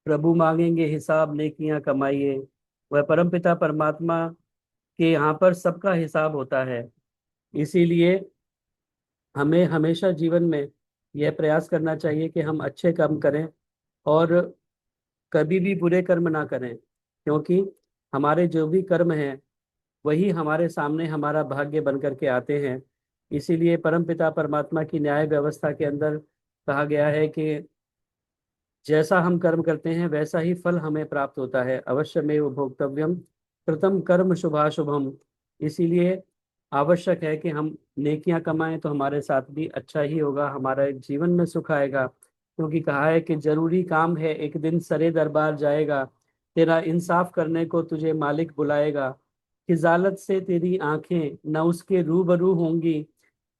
प्रभु मांगेंगे हिसाब नेकियां कमाइए। वह परमपिता परमात्मा के यहाँ पर सबका हिसाब होता है। इसीलिए हमें हमेशा जीवन में यह प्रयास करना चाहिए कि हम अच्छे कर्म करें और कभी भी बुरे कर्म ना करें, क्योंकि हमारे जो भी कर्म हैं वही हमारे सामने हमारा भाग्य बन करके आते हैं। इसीलिए परमपिता परमात्मा की न्याय व्यवस्था के अंदर कहा गया है कि जैसा हम कर्म करते हैं वैसा ही फल हमें प्राप्त होता है। अवश्यमेव भोक्तव्यम कृतम कर्म शुभाशुभम। इसीलिए आवश्यक है कि हम नेकियां कमाएं तो हमारे साथ भी अच्छा ही होगा, हमारे जीवन में सुख आएगा। क्योंकि कहा है कि जरूरी काम है, एक दिन सरे दरबार जाएगा, तेरा इंसाफ करने को तुझे मालिक बुलाएगा। खिजालत से तेरी आंखें न उसके रूबरू होंगी,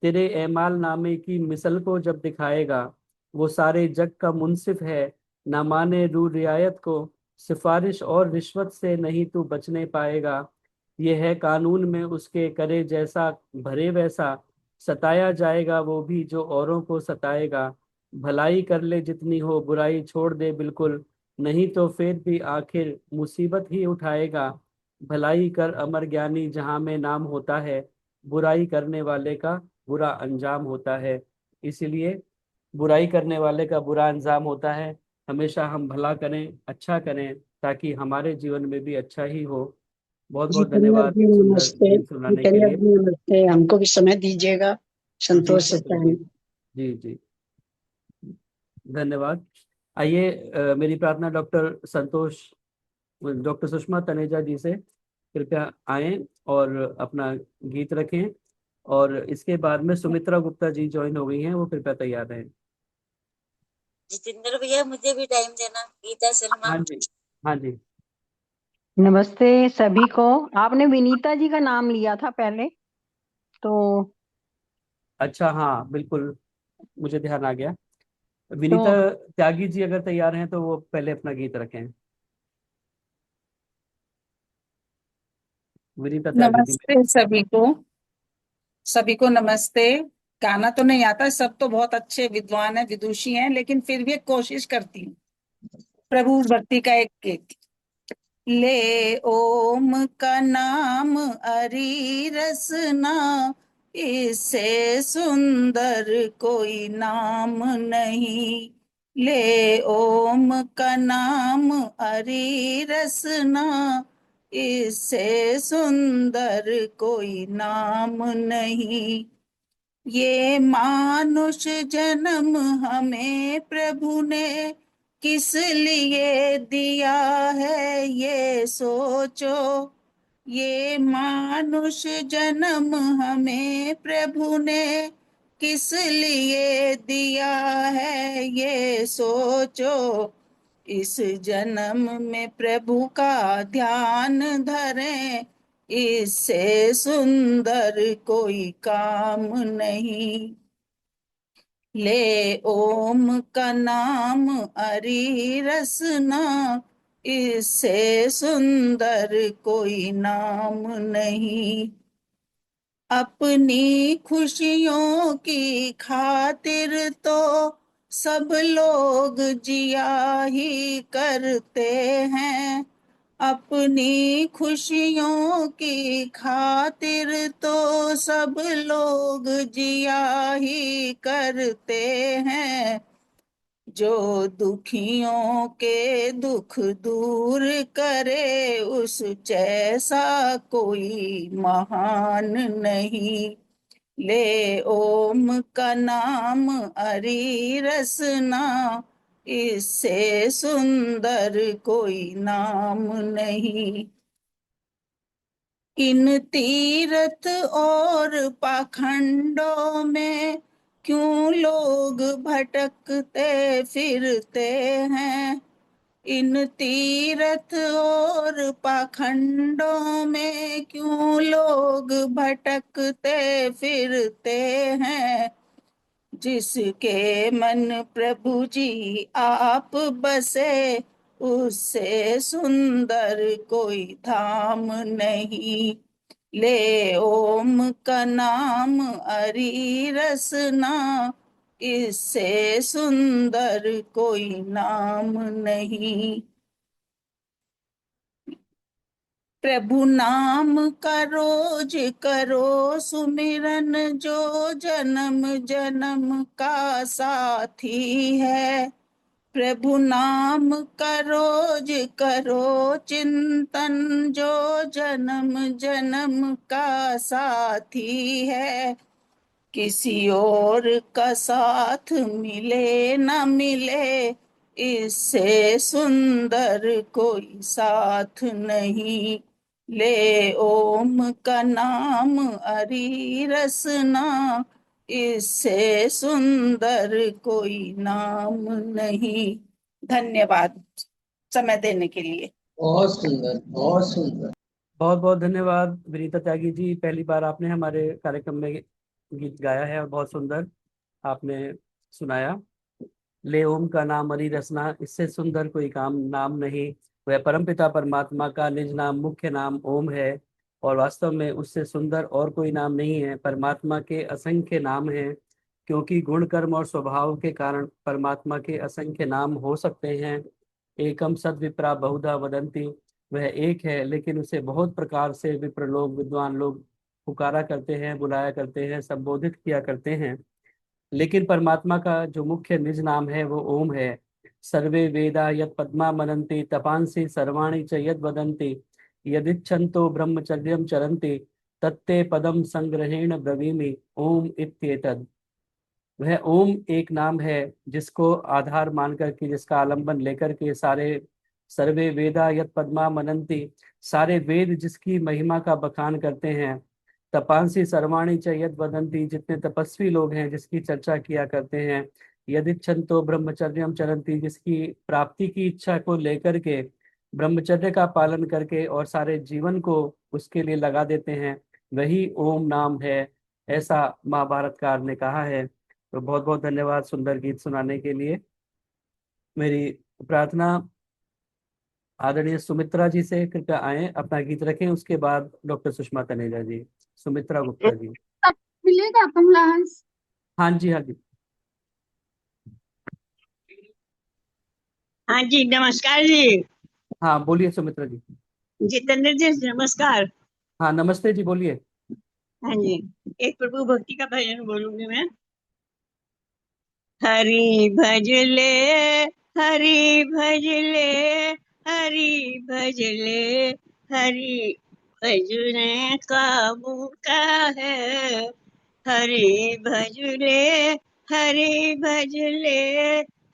तेरे एमाल नामे की मिसल को जब दिखाएगा। वो सारे जग का मुंसिफ है, ना माने रू रियायत को, सिफारिश और रिश्वत से नहीं तू बचने पाएगा। ये है कानून में उसके, करे जैसा भरे वैसा, सताया जाएगा वो भी जो औरों को सताएगा। भलाई कर ले जितनी हो, बुराई छोड़ दे बिल्कुल, नहीं तो फिर भी आखिर मुसीबत ही उठाएगा। भलाई कर अमर ज्ञानी जहां में नाम होता है, बुराई करने वाले का बुरा अंजाम होता है। इसलिए बुराई करने वाले का बुरा अंजाम होता है। हमेशा हम भला करें, अच्छा करें, ताकि हमारे जीवन में भी अच्छा ही हो। बहुत बहुत जितेंद्र धन्यवाद जी सुंदर नमस्ते। गीत सुनाने के जितेंद्र लिए। जी नमस्ते, हमको भी समय दीजिएगा जी संतोष से संतोष जी। टाइम। जी जी, धन्यवाद। आइए मेरी प्रार्थना डॉक्टर सुषमा तनेजा जी से कृपया आए और अपना गीत रखें। और इसके बाद में सुमित्रा गुप्ता जी ज्वाइन हो गई हैं, वो कृपया तैयार रहें। जितेंद्र भैया मुझे भी टाइम देना। गीता शर्मा। हाँ जी, हाँ जी। नमस्ते सभी को। आपने विनीता जी का नाम लिया था पहले तो अच्छा, हाँ बिल्कुल, मुझे ध्यान आ गया। तो विनीता त्यागी जी अगर तैयार हैं तो वो पहले अपना गीत रखें। विनीता त्यागी जी। नमस्ते सभी को। सभी को नमस्ते। गाना तो नहीं आता, सब तो बहुत अच्छे विद्वान है, विदुषी हैं, लेकिन फिर भी एक कोशिश करती हूँ। प्रभु भक्ति का एक गीत। ले ओम का नाम अरी रसना, इससे सुंदर कोई नाम नहीं। ले ओम का नाम अरी रसना, इससे सुंदर कोई नाम नहीं। ये मानुष जन्म हमें प्रभु ने किस लिए दिया है ये सोचो। ये मानुष जन्म हमें प्रभु ने किस लिए दिया है ये सोचो। इस जन्म में प्रभु का ध्यान धरें, इससे सुंदर कोई काम नहीं। ले ओम का नाम अरी रसना, इससे सुंदर कोई नाम नहीं। अपनी खुशियों की खातिर तो सब लोग जिया ही करते हैं। अपनी खुशियों की खातिर तो सब लोग जिया ही करते हैं। जो दुखियों के दुख दूर करे, उस जैसा कोई महान नहीं। ले ओम का नाम अरी रसना, इससे सुंदर कोई नाम नहीं। इन तीर्थ और पाखंडों में क्यों लोग भटकते फिरते हैं। इन तीर्थ और पाखंडों में क्यों लोग भटकते फिरते हैं। जिसके मन प्रभु जी आप बसे, उससे सुंदर कोई धाम नहीं। ले ओम का नाम अरी रसना, इससे सुंदर कोई नाम नहीं। प्रभु नाम का रोज करो सुमिरन, जो जन्म जन्म का साथी है। प्रभु नाम का रोज करो चिंतन, जो जन्म जन्म का साथी है। किसी और का साथ मिले न मिले, इससे सुंदर कोई साथ नहीं। ले ओम का नाम अरी रसना, इससे सुंदर कोई नाम नहीं। धन्यवाद समय देने के लिए। बहुत सुंदर, बहुत सुंदर। बहुत बहुत धन्यवाद विनीता त्यागी जी, पहली बार आपने हमारे कार्यक्रम में गीत गाया है और बहुत सुंदर आपने सुनाया। ले ओम का नाम हरि रसना, इससे सुंदर कोई काम नाम नहीं। वह परमपिता परमात्मा का निज नाम मुख्य नाम ओम है, और वास्तव में उससे सुंदर और कोई नाम नहीं है। परमात्मा के असंख्य नाम हैं, क्योंकि गुण कर्म और स्वभाव के कारण परमात्मा के असंख्य नाम हो सकते हैं। एकम सद विप्रा बहुधा वदंती, वह एक है लेकिन उसे बहुत प्रकार से विप्र लोग, विद्वान लोग पुकारा करते हैं, बुलाया करते हैं, संबोधित किया करते हैं। लेकिन परमात्मा का जो मुख्य निज नाम है वो ओम है। सर्वे वेदा यत् पद्मा मनन्ति, तपांसि सर्वाणि च यद् वदन्ति, यदिच्छन्तो ब्रह्मचर्यं चरन्ति, तत्ते पदम संग्रहेण ब्रवीमि ओम इत्येतद्। वह ओम एक नाम है जिसको आधार मान करके, जिसका आलंबन लेकर के सारे सर्वे वेदा यत् पद्मा मनन्ति, सारे वेद जिसकी महिमा का बखान करते हैं। तपांसी सर्वाणी च यद वदंती, जितने तपस्वी लोग हैं जिसकी चर्चा किया करते हैं। यदिच्छन्तो ब्रह्मचर्यम चरंती, जिसकी प्राप्ति की इच्छा को लेकर के ब्रह्मचर्य का पालन करके और सारे जीवन को उसके लिए लगा देते हैं, वही ओम नाम है, ऐसा महाभारतकार ने कहा है। तो बहुत बहुत धन्यवाद सुंदर गीत सुनाने के लिए। मेरी प्रार्थना आदरणीय सुमित्रा जी से, कृपया आए अपना गीत रखें, उसके बाद डॉक्टर सुषमा तनेजा जी। सुमित्रा गुप्ता जी। मिलेगा कमलाहंस? हाँ जी, हाँ जी। हाँ जी, नमस्कार जी। हाँ बोलिए सुमित्रा जी। जितेंद्र जी नमस्कार। हाँ नमस्ते जी, बोलिए। हाँ जी, एक प्रभु भक्ति का भजन बोलूंगी मैं। हरि भजले, हरि भजले, हरि भजले, हरि भजने का मौका है। हरि भजले, हरि भजले,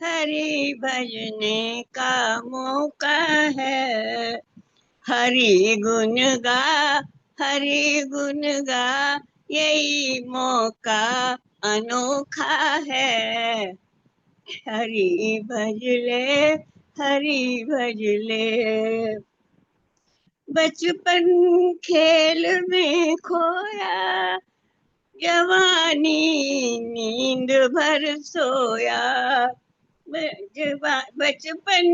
हरि भजने का मौका है। हरि गुण गा, हरि गुण गा, यही मौका अनोखा है। हरि भजले, हरि भजले। बचपन खेल में खोया, जवानी नींद भर सोया। बचपन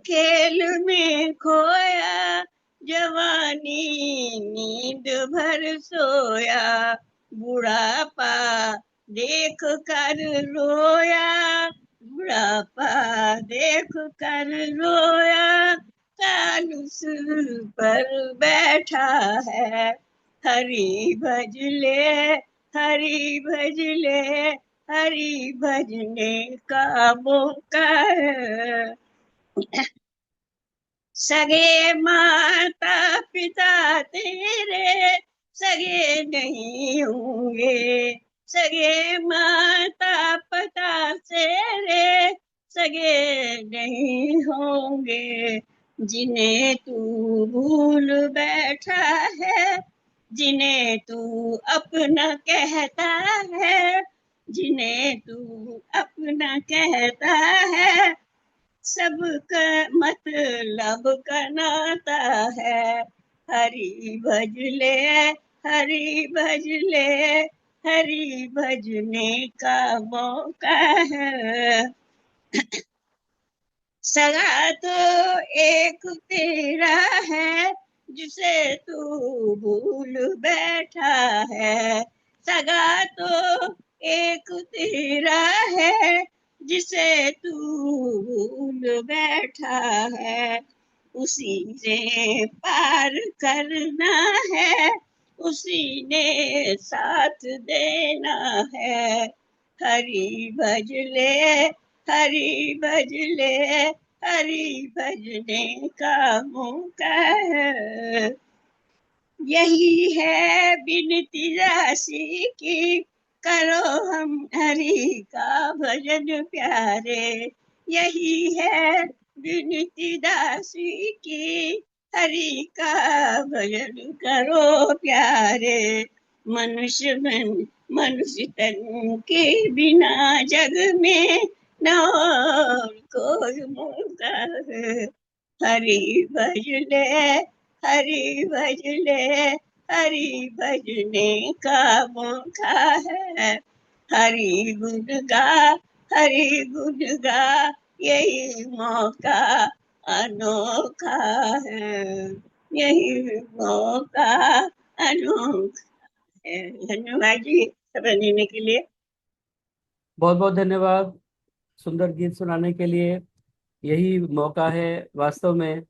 खेल में खोया, जवानी नींद भर सोया। बुढ़ापा देख कर रोया, बुढ़ापा देख कर रोया। कालूस पर बैठा है। हरि भजले, हरि भजले, हरि भजने का मौका है। सगे माता पिता तेरे सगे नहीं होंगे, सगे माता पिता तेरे सगे नहीं होंगे। जिन्हें तू भूल बैठा है, जिन्हें तू अपना कहता है, जिन्हें तू अपना कहता है, सबका मतलब का नाता है। हरि भजले, हरि भजले, हरि भजने का मौका है। सगा तो एक तेरा है, जिसे तू भूल बैठा है। सगा तो एक तेरा है जिसे तू भूल बैठा है, उसी ने पार करना है, उसी ने साथ देना है। हरि भजले, हरि भजले, हरि भजने का मौका है। यही है बिनती दासी की, करो हम हरि का भजन प्यारे। यही है बिनती दासी की, हरि का भजन करो प्यारे। मनुष्य तन के बिना जग में न और कोई मौका है। हरि भजले, हरि भजले, हरि भजने का मौका है। हरि गुण गा, हरि गुण गा, यही मौका अनोखा है, यही मौका अनोखा है। धन्यवाद जी समय देने के लिए। बहुत बहुत धन्यवाद सुंदर गीत सुनाने के लिए। यही मौका है, वास्तव में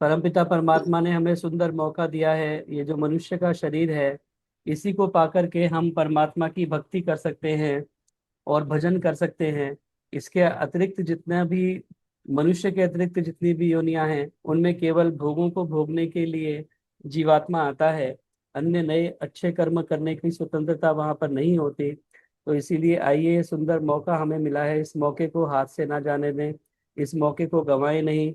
परमपिता परमात्मा ने हमें सुंदर मौका दिया है। ये जो मनुष्य का शरीर है, इसी को पाकर के हम परमात्मा की भक्ति कर सकते हैं और भजन कर सकते हैं। इसके अतिरिक्त जितना भी मनुष्य के अतिरिक्त जितनी भी योनियां हैं, उनमें केवल भोगों को भोगने के लिए जीवात्मा आता है। अन्य नए अच्छे कर्म करने की स्वतंत्रता वहां पर नहीं होती। तो इसीलिए आइए, ये सुंदर मौका हमें मिला है, इस मौके को हाथ से ना जाने दें, इस मौके को गंवाएं नहीं।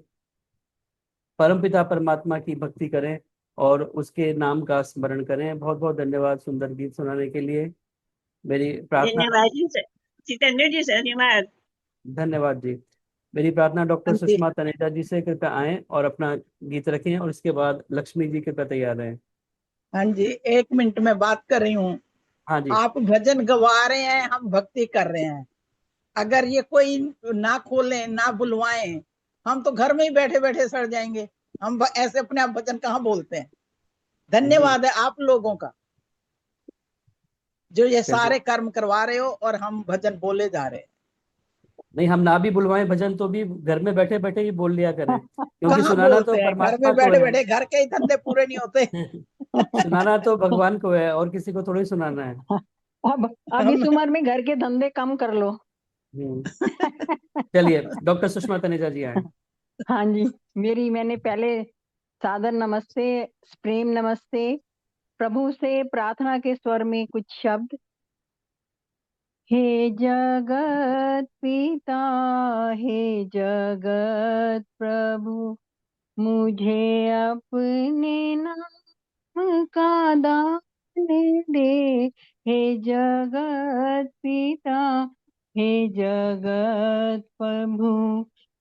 परमपिता परमात्मा की भक्ति करें और उसके नाम का स्मरण करें। बहुत बहुत धन्यवाद सुंदर गीत सुनाने के लिए। मेरी प्रार्थना, धन्यवाद जी जितेंद्र जी, धन्यवाद। धन्यवाद जी। मेरी प्रार्थना डॉक्टर हाँ जी, सुषमा तनेजा जी से कृपया आएं और अपना गीत रखें, और इसके बाद लक्ष्मी जी कृपया तैयार रहें। हाँ जी, 1 मिनट में बात कर रही हूँ। हाँ जी। आप भजन गवा रहे हैं, हम भक्ति कर रहे हैं। अगर ये कोई ना खोले ना बुलवाएं, हम तो घर में ही बैठे बैठे सड़ जाएंगे। हम ऐसे अपने आप भजन कहाँ बोलते हैं। धन्यवाद है आप लोगों का, जो ये चलिए, सारे कर्म करवा रहे हो और हम भजन बोले जा रहे हैं। नहीं हम ना भी बुलवाएं भजन तो भी घर में बैठे बैठे ही बोल लिया करें, क्योंकि कहाँ सुनाना तो बोलते हैं, घर परमात्मा में को बैठे है। बैठे घर के ही धंधे पूरे नहीं होते। सुनाना तो भगवान को है, और किसी को थोड़ी सुनाना है। अब इस हम उम्र में घर के धंधे कम कर लो। चलिए, डॉक्टर सुषमा तनेजा जी आए। हाँ जी, मैंने पहले सादर नमस्ते, प्रेम नमस्ते, प्रभु से प्रार्थना के स्वर में कुछ शब्द। हे जगत पिता, हे जगत प्रभु, मुझे अपने नाम का दान दे। हे जगत पिता, हे जगत प्रभु,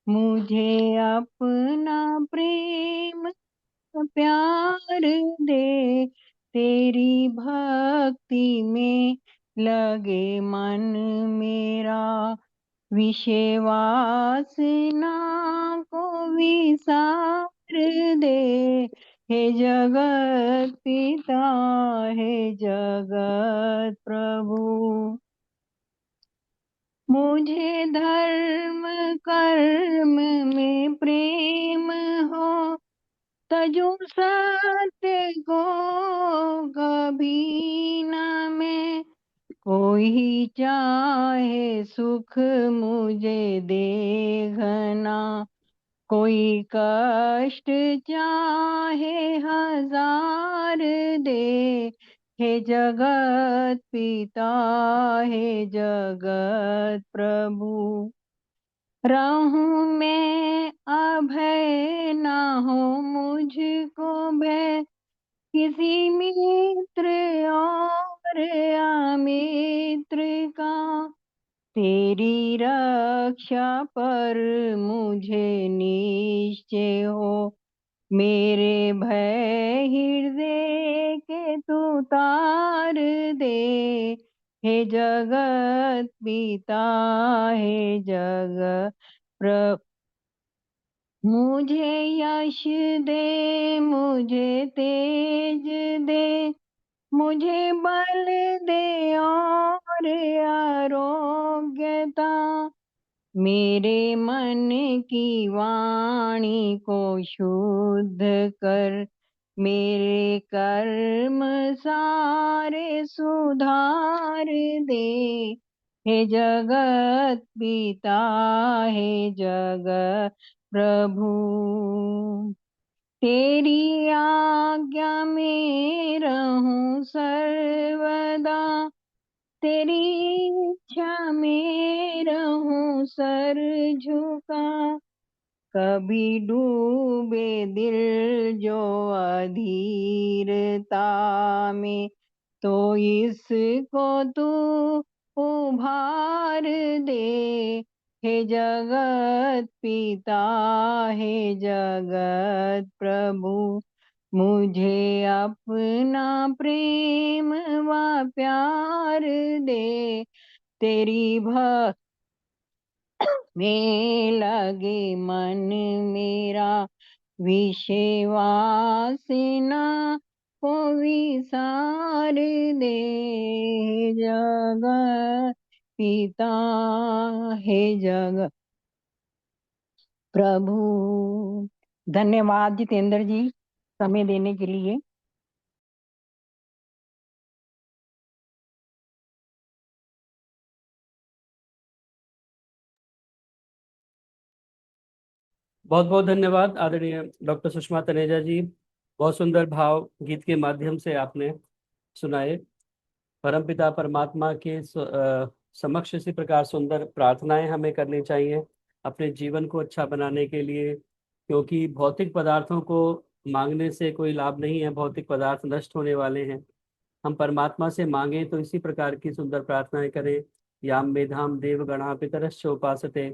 मुझे अपना प्रेम प्यार दे। तेरी भक्ति में लगे मन मेरा, विषय वासना को विसार दे। हे जगत पिता, हे जगत प्रभु, मुझे धर्म कर्म में प्रेम हो, तजु सत्य को कभी न मैं। कोई चाहे सुख मुझे दे घना, कोई कष्ट चाहे 1000 दे। हे जगत पिता, हे जगत प्रभु, रहूं मैं अभय, ना हो मुझको भय, किसी मित्र और अमित्र का। तेरी रक्षा पर मुझे निश्चय हो, मेरे भय हृदय के तू तार दे। हे जगत पिता, हे जगत प्रभु, मुझे यश दे, मुझे तेज दे, मुझे बल दे और आरोग्यता, मेरे मन की वाणी को शुद्ध कर, मेरे कर्म सारे सुधार दे। हे जगत पिता, हे जगत प्रभु, तेरी आज्ञा में रहूं सर्वदा, तेरी इच्छा में रहूं सर झुका। कभी डूबे दिल जो अधीरता में, तो इसको तू उभार दे। हे जगत पिता, हे जगत प्रभु, मुझे अपना प्रेम व प्यार दे। तेरी भक्ति में लगे मन मेरा, विषय वासना को विसार दे। हे जगत पिता, हे जगत प्रभु। धन्यवाद जितेंद्र जी, समय देने के लिए। बहुत बहुत धन्यवाद आदरणीय डॉक्टर सुषमा तनेजा जी। बहुत सुंदर भाव गीत के माध्यम से आपने सुनाए। परमपिता परमात्मा के समक्ष इसी प्रकार सुंदर प्रार्थनाएं हमें करनी चाहिए अपने जीवन को अच्छा बनाने के लिए, क्योंकि भौतिक पदार्थों को मांगने से कोई लाभ नहीं है। भौतिक पदार्थ नष्ट होने वाले हैं। हम परमात्मा से मांगें तो इसी प्रकार की सुंदर प्रार्थनाएं करें। याम मेधाम देव गणा पितरश्च उपासते,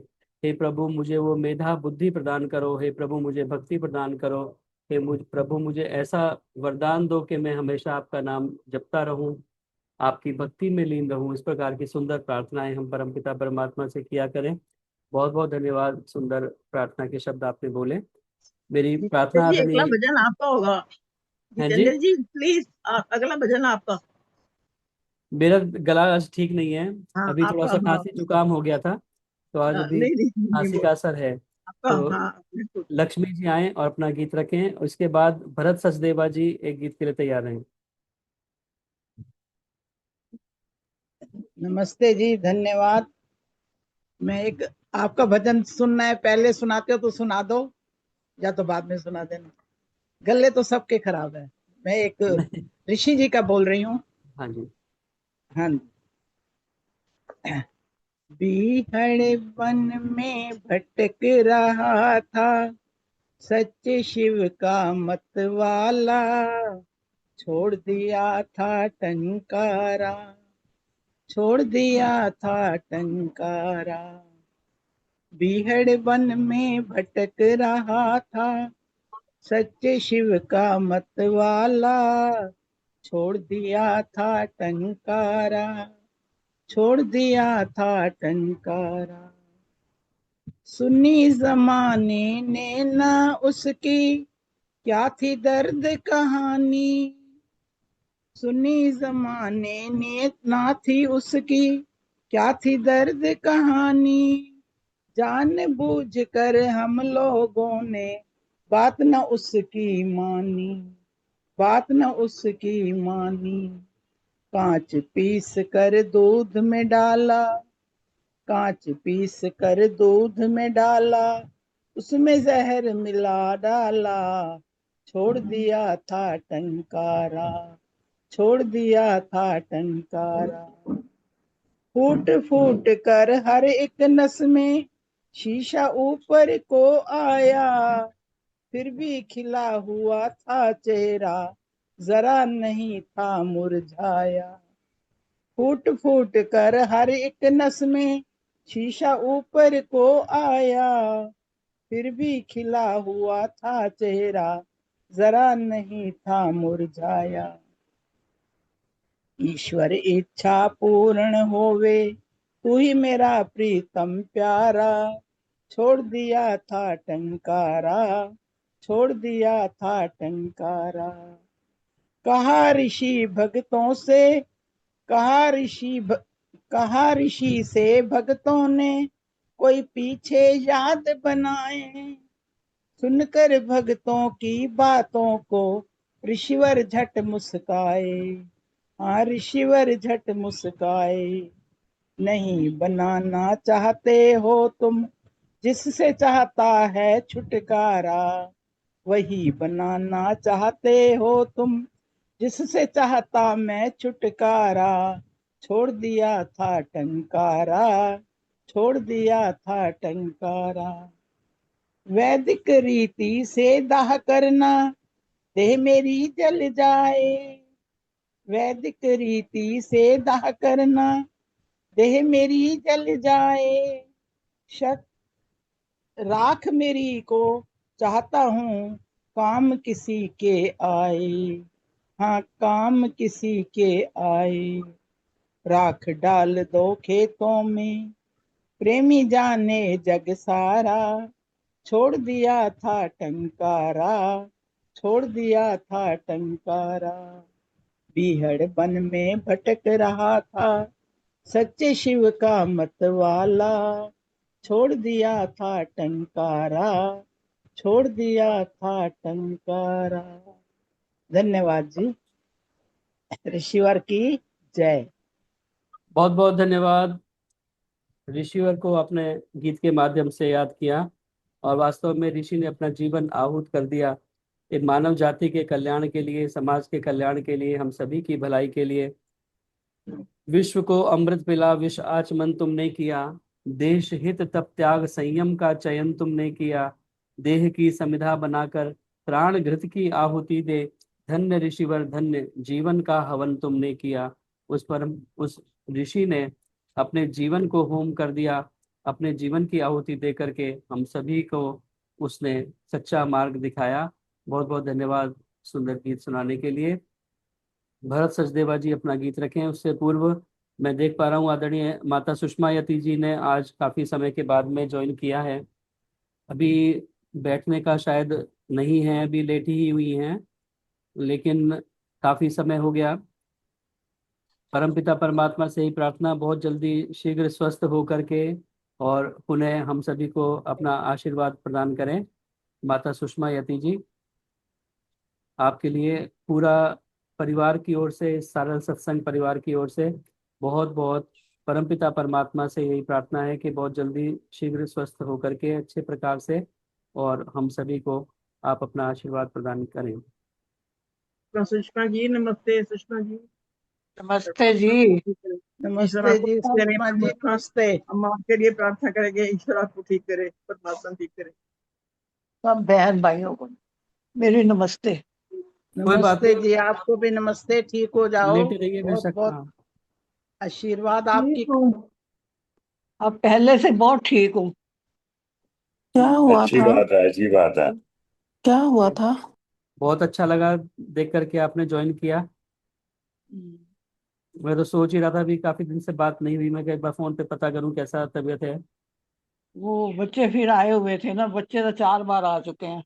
हे प्रभु मुझे वो मेधा बुद्धि प्रदान करो, हे प्रभु मुझे भक्ति प्रदान करो, हे प्रभु मुझे ऐसा वरदान दो कि मैं हमेशा आपका नाम जपता रहूं, आपकी भक्ति में लीन रहूं। इस प्रकार की सुंदर प्रार्थनाएं हम परमपिता परमात्मा से किया करें। बहुत बहुत धन्यवाद, सुंदर प्रार्थना के शब्द आपने बोले। मेरी प्रार्थना जी, अगला आदरणीय। भजन आपका होगा हैं जी, जितेंद्र जी, प्लीज अगला भजन आपका। मेरा गला आज ठीक नहीं है। हाँ अभी थोड़ा आपका, सा हाँ खांसी जुकाम हो गया था, तो आज अभी नहीं नहीं नहीं खांसी वो का असर है। आपका, तो हाँ बिल्कुल। लक्ष्मी जी आए और अपना गीत रखें, उसके बाद भरत सचदेवा जी एक गीत के लिए तैयार रहें। नमस्ते जी, धन्यवाद। मैं एक आपका भजन सुनना है, पहले सुनाते हो तो सुना दो या तो बाद में सुना देना। गले तो सबके खराब है। मैं एक ऋषि जी का बोल रही हूँ। हाँ जी। हाँ, बीहड़ वन में भटक रहा था, सच्चे शिव का मतवाला, छोड़ दिया था टंकारा, छोड़ दिया था टंकारा। बीहड़ वन में भटक रहा था, सच्चे शिव का मतवाला, छोड़ दिया था टंकारा, छोड़ दिया था टंकारा। सुनी जमाने ने ना उसकी, क्या थी दर्द कहानी, सुनी जमाने ने ना थी उसकी, क्या थी दर्द कहानी। जान बूझ कर हम लोगों ने बात न उसकी मानी, बात न उसकी मानी। कांच पीस कर दूध में डाला, कांच पीस कर दूध में डाला, उसमें जहर मिला डाला, छोड़ दिया था टंकारा, छोड़ दिया था टंकारा। फूट फूट कर हर एक नस में शीशा ऊपर को आया, फिर भी खिला हुआ था चेहरा, जरा नहीं था मुरझाया। फूट फूट कर हर एक नस में शीशा ऊपर को आया, फिर भी खिला हुआ था चेहरा, जरा नहीं था मुरझाया। ईश्वर इच्छा पूर्ण होवे, तू ही मेरा प्रीतम प्यारा, छोड़ दिया था टंकारा, छोड़ दिया था टंकारा। कहा ऋषि भक्तों से, कहा ऋषि कहा ऋषि से भक्तों ने, कोई पीछे याद बनाए। सुनकर भक्तों की बातों को ऋषिवर झट मुस्काए। हाँ, ऋषिवर झट मुस्काए। नहीं बनाना चाहते हो तुम, जिससे चाहता है छुटकारा। वही बनाना चाहते हो तुम, जिससे चाहता मैं छुटकारा। छोड़ दिया था टंकारा, छोड़ दिया था टंकारा। वैदिक रीति से दाह करना, देह मेरी जल जाए। वैदिक रीति से दाह करना, देह मेरी जल जाए। शक राख मेरी को चाहता हूँ, काम किसी के आए। हाँ, काम किसी के आए। राख डाल दो खेतों में, प्रेमी जाने जग सारा। छोड़ दिया था टंकारा, छोड़ दिया था टंकारा। बीहड़ वन में भटक रहा था, सच्चे शिव का मतवाला। छोड़ दिया था टंकारा, छोड़ दिया था टंकारा। धन्यवाद जी। ऋषिवर की जय। बहुत बहुत धन्यवाद। ऋषिवर को आपने गीत के माध्यम से याद किया और वास्तव में ऋषि ने अपना जीवन आहूत कर दिया एक मानव जाति के कल्याण के लिए, समाज के कल्याण के लिए, हम सभी की भलाई के लिए। विश्व को अमृत पिला विष आचमन तुमने किया, देश हित तप त्याग संयम का चयन तुमने किया। देह की समिधा बनाकर प्राण घृत की आहुति दे, धन्य ऋषिवर धन्य जीवन का हवन तुमने किया। उस ऋषि ने अपने जीवन को होम कर दिया, अपने जीवन की आहुति दे करके हम सभी को उसने सच्चा मार्ग दिखाया। बहुत बहुत धन्यवाद सुंदर गीत सुनाने के लिए। भरत सचदेवा जी अपना गीत रखें। उससे पूर्व मैं देख पा रहा हूँ आदरणीय माता सुषमा यति जी ने आज काफी समय के बाद में ज्वाइन किया है। अभी बैठने का शायद नहीं है, अभी लेटी ही हुई हैं, लेकिन काफी समय हो गया। परमपिता परमात्मा से ही प्रार्थना बहुत जल्दी शीघ्र स्वस्थ हो करके और पुनः हम सभी को अपना आशीर्वाद प्रदान करें। माता सुषमा यति जी, आपके लिए पूरा परिवार की ओर से, सारा सत्संग परिवार की ओर से बहुत बहुत परमपिता परमात्मा से यही प्रार्थना है कि बहुत जल्दी शीघ्र स्वस्थ होकर के अच्छे प्रकार से और हम सभी को आप अपना आशीर्वाद प्रदान करें। सुषमा जी नमस्ते। सुषमा जी नमस्ते जी। नमस्ते जी सुषमा जी, नमस्ते। हम आपके लिए प्रार्थना करेंगे, ईश्वर आपको ठीक करे, परमात्मा ठीक करे। सब बहन भाइयों को मेरी नमस्ते। कोई बात नमस्ते नहीं, जी, आपको भी नमस्ते। ठीक हो जाओ। लेटे रहिए बहुत बेशक। बहुत हाँ, आशीर्वाद आपकी। ठीक हूँ, अब पहले से बहुत ठीक हूँ। क्या हुआ अच्छी था? बात है, अच्छी बात है। क्या हुआ था? बहुत अच्छा लगा देख करके आपने ज्वाइन किया। मैं तो सोच ही रहा था, अभी काफी दिन से बात नहीं हुई, मैं एक बार फोन पे पता करूं कैसा तबीयत है। वो बच्चे फिर आए हुए थे ना, बच्चे तो 4 बार आ चुके हैं।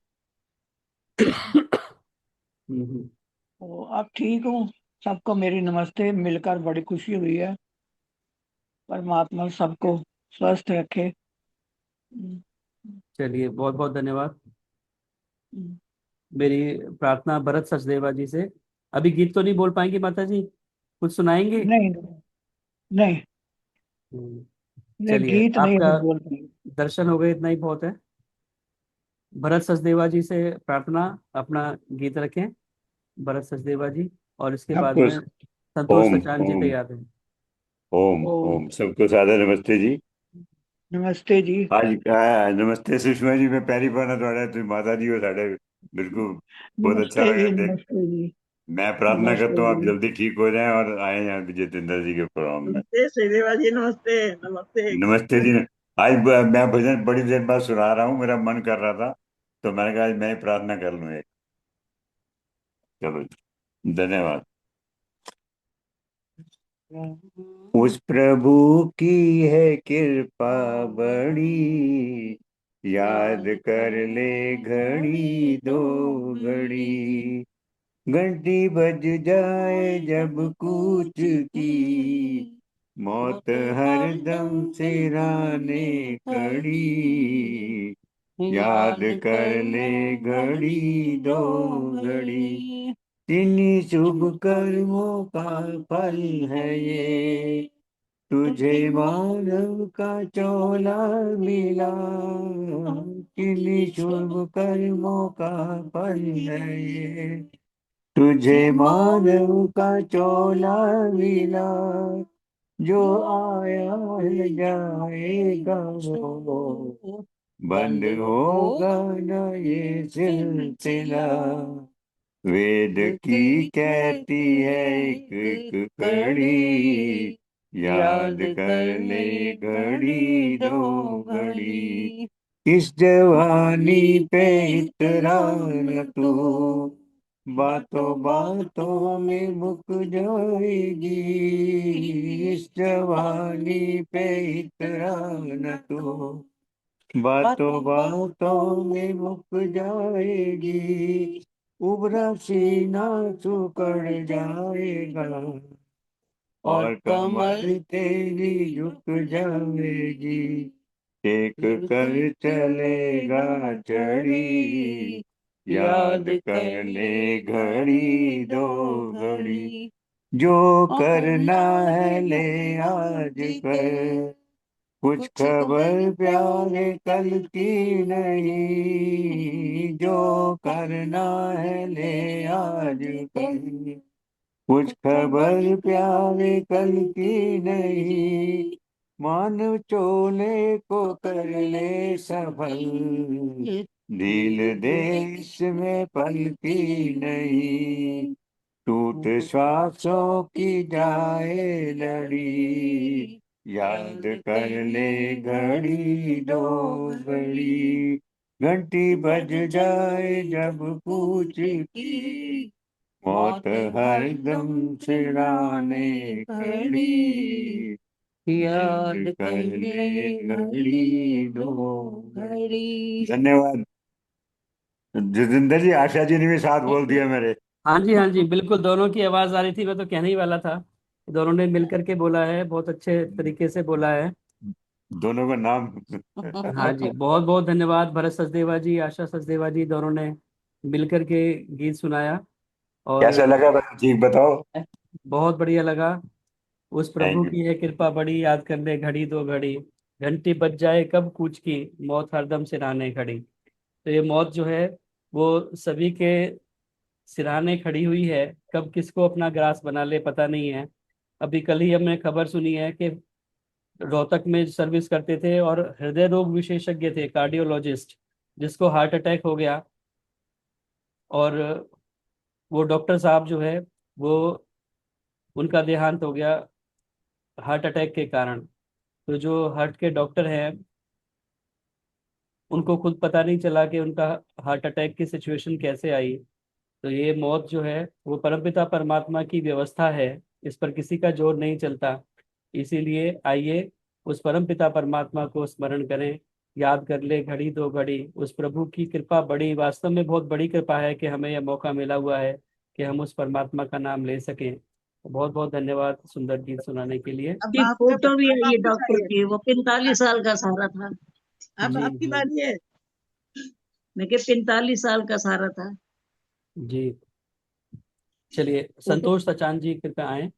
हम्म। तो अब ठीक हूँ। सबको मेरी नमस्ते, मिलकर बड़ी खुशी हुई है। परमात्मा सबको स्वस्थ रखे। चलिए, बहुत बहुत धन्यवाद। हम्म। मेरी प्रार्थना भरत सचदेवा जी से। अभी गीत तो नहीं बोल पाएंगी माता जी, कुछ सुनाएंगे? नहीं नहीं, हम्म, ये चलिए, गीत नहीं आपका मैं बोल रही। दर्शन हो गए, इतना ही बहुत है। भरत सचदेवा जी से प्रार्थना, अपना गीत रखें भरत सचदेवा जी, और इसके बाद आपको में संतोष ओम सचान जी ओम तैयार हैं। ओम ओम। ओम सबको सादर नमस्ते जी। नमस्ते जी। नमस्ते सुषमा जी, मैं पैरी पड़ना थोड़ा, तुम माता जी हो साढ़े, बिल्कुल बहुत अच्छा नमस्ते लगा जी। देख। नमस्ते जी। मैं प्रार्थना करता नमस्ते हूँ आप जी। जल्दी ठीक हो जाएं और आए यहाँ जितेंद्र जी के प्रोग्राम में। नमस्ते श्रीदेवा जी, नमस्ते नमस्ते। नमस्ते जी। आज मैं भजन बड़ी देर बाद सुना रहा हूँ, मेरा मन कर रहा था तो मैंने कहा आज मैं ही प्रार्थना कर लूँ एक। चलो जी, धन्यवाद। उस प्रभु की है कृपा बड़ी, याद कर ले घड़ी दो घड़ी। घंटी बज जाए जब कूच की, मौत हरदम सिराने खड़ी, याद कर ले घड़ी दो घड़ी, इन्हीं शुभ कर्मों का फल है ये, तुझे मानव का चोला मिला, किन्हीं शुभ कर्मों का फल है ये, तुझे मानव का चोला मिला, जो आया है जाएगा वो, बंद होगा न ये सिलसिला, वेद की कहती है एक एक कड़ी, याद कर ले घड़ी दो घड़ी, इस जवानी पे इतरा न तू, बातों बातों में मुक जाएगी, इस जवानी पे इतरा न तू, बातों बातों में मुक जाएगी, उबरा सीना सुकड़ जाएगा, और कमर तेरी झुक जाएगी, टेक कर चलेगा चढ़ी, याद कर ले घड़ी दो घड़ी, जो करना है ले आज कर, कुछ खबर प्यारे कल की नहीं, जो करना है ले आज कर, कुछ खबर प्यारे कल की नहीं, मानव चोले को कर ले सफल, दिल देश में पल की नहीं, टूट श्वासों की जाए लड़ी, याद कर ले घड़ी दो घड़ी, घंटी बज जाए जब पूछ की, मौत हरदम सिराने खड़ी, याद कर ले घड़ी दो घड़ी। धन्यवाद। जितेंद्र जी, आशा जी ने भी साथ बोल दिया मेरे। हाँ जी बिल्कुल, दोनों की आवाज आ रही थी, मैं तो कहने ही वाला था। दोनों ने मिलकर के बोला है, बहुत अच्छे तरीके से बोला है। दोनों का नाम हाँ जी, बहुत बहुत धन्यवाद भरत सचदेवा जी, आशा सचदेवा जी, दोनों ने मिलकर के गीत सुनाया और कैसा लगा जी बताओ। बहुत बढ़िया लगा। उस प्रभु थैंक यू। की है कृपा बड़ी, याद कर ले घड़ी दो घड़ी, घंटी बज जाए कब कूच की, मौत हरदम सिराने खड़ी। तो ये मौत जो है वो सभी के सिराने खड़ी हुई है, कब किसको अपना ग्रास बना ले पता नहीं है। अभी कल ही हमने खबर सुनी है कि रोहतक में सर्विस करते थे और हृदय रोग विशेषज्ञ थे, कार्डियोलॉजिस्ट, जिसको हार्ट अटैक हो गया, और वो डॉक्टर साहब जो है वो उनका देहांत हो गया हार्ट अटैक के कारण। तो जो हार्ट के डॉक्टर हैं उनको खुद पता नहीं चला कि उनका हार्ट अटैक की सिचुएशन कैसे आई। तो ये मौत जो है वो परमपिता परमात्मा की व्यवस्था है, इस पर किसी का जोर नहीं चलता। इसीलिए आइए उस परमपिता परमात्मा को स्मरण करें, याद कर ले घड़ी दो घड़ी। उस प्रभु की कृपा बड़ी, वास्तव में बहुत बड़ी कृपा है कि हमें यह मौका मिला हुआ है कि हम उस परमात्मा का नाम ले सकें। बहुत बहुत धन्यवाद सुंदर गीत सुनाने के लिए। अब एक आपका फोटो भी है अब ये आपकी डॉक्टर बारी है, की, वो 45 साल का सारा था। अब जी आपकी जी बारी है। मैं के 45 साल का सारा था। जी, चलिए संतोष सचान जी कृपया आए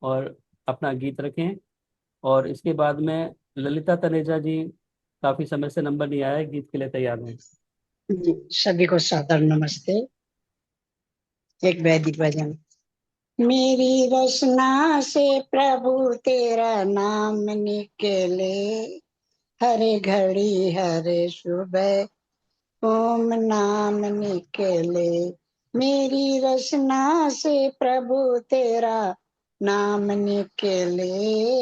और अपना गीत रखें। और इसके बाद में ललिता तनेजा जी, काफी समय से नंबर नहीं आया है, गीत के लिए तैयार हैं। जी, सभी को सादर नमस्ते। एक वैदिक भजन। मेरी रचना से प्रभु तेरा नाम निकले, हरे घड़ी हरे सुबह ओम नाम निकले। मेरी रचना से प्रभु तेरा नाम निकले,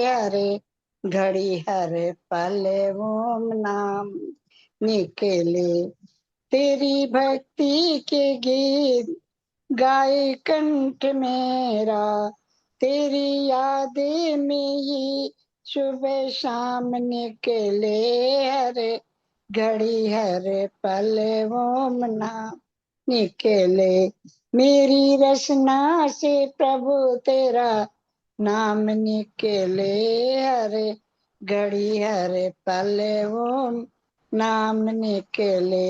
हरे घड़ी हरे पल ओम नाम निकले। तेरी भक्ति के गीत गाए कंठ मेरा, तेरी याद में ही सुबह शाम निकले, हरे घड़ी हरे पल ओम नाम निकले। मेरी रचना से प्रभु तेरा नाम निकेले हरे घड़ी हरे पल ओम नाम निकेले।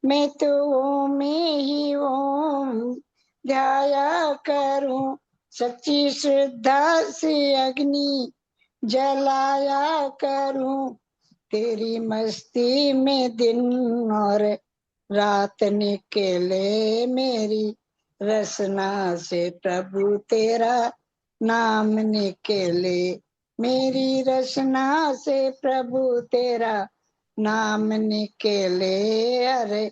मैं तो ओम में ही ओम ध्याया करूं, सच्ची श्रद्धा से अग्नि जलाया करूं। तेरी मस्ती में दिन और रात निकले मेरी रसना से प्रभु तेरा नाम निकले। मेरी रसना से प्रभु तेरा नाम निकले हरे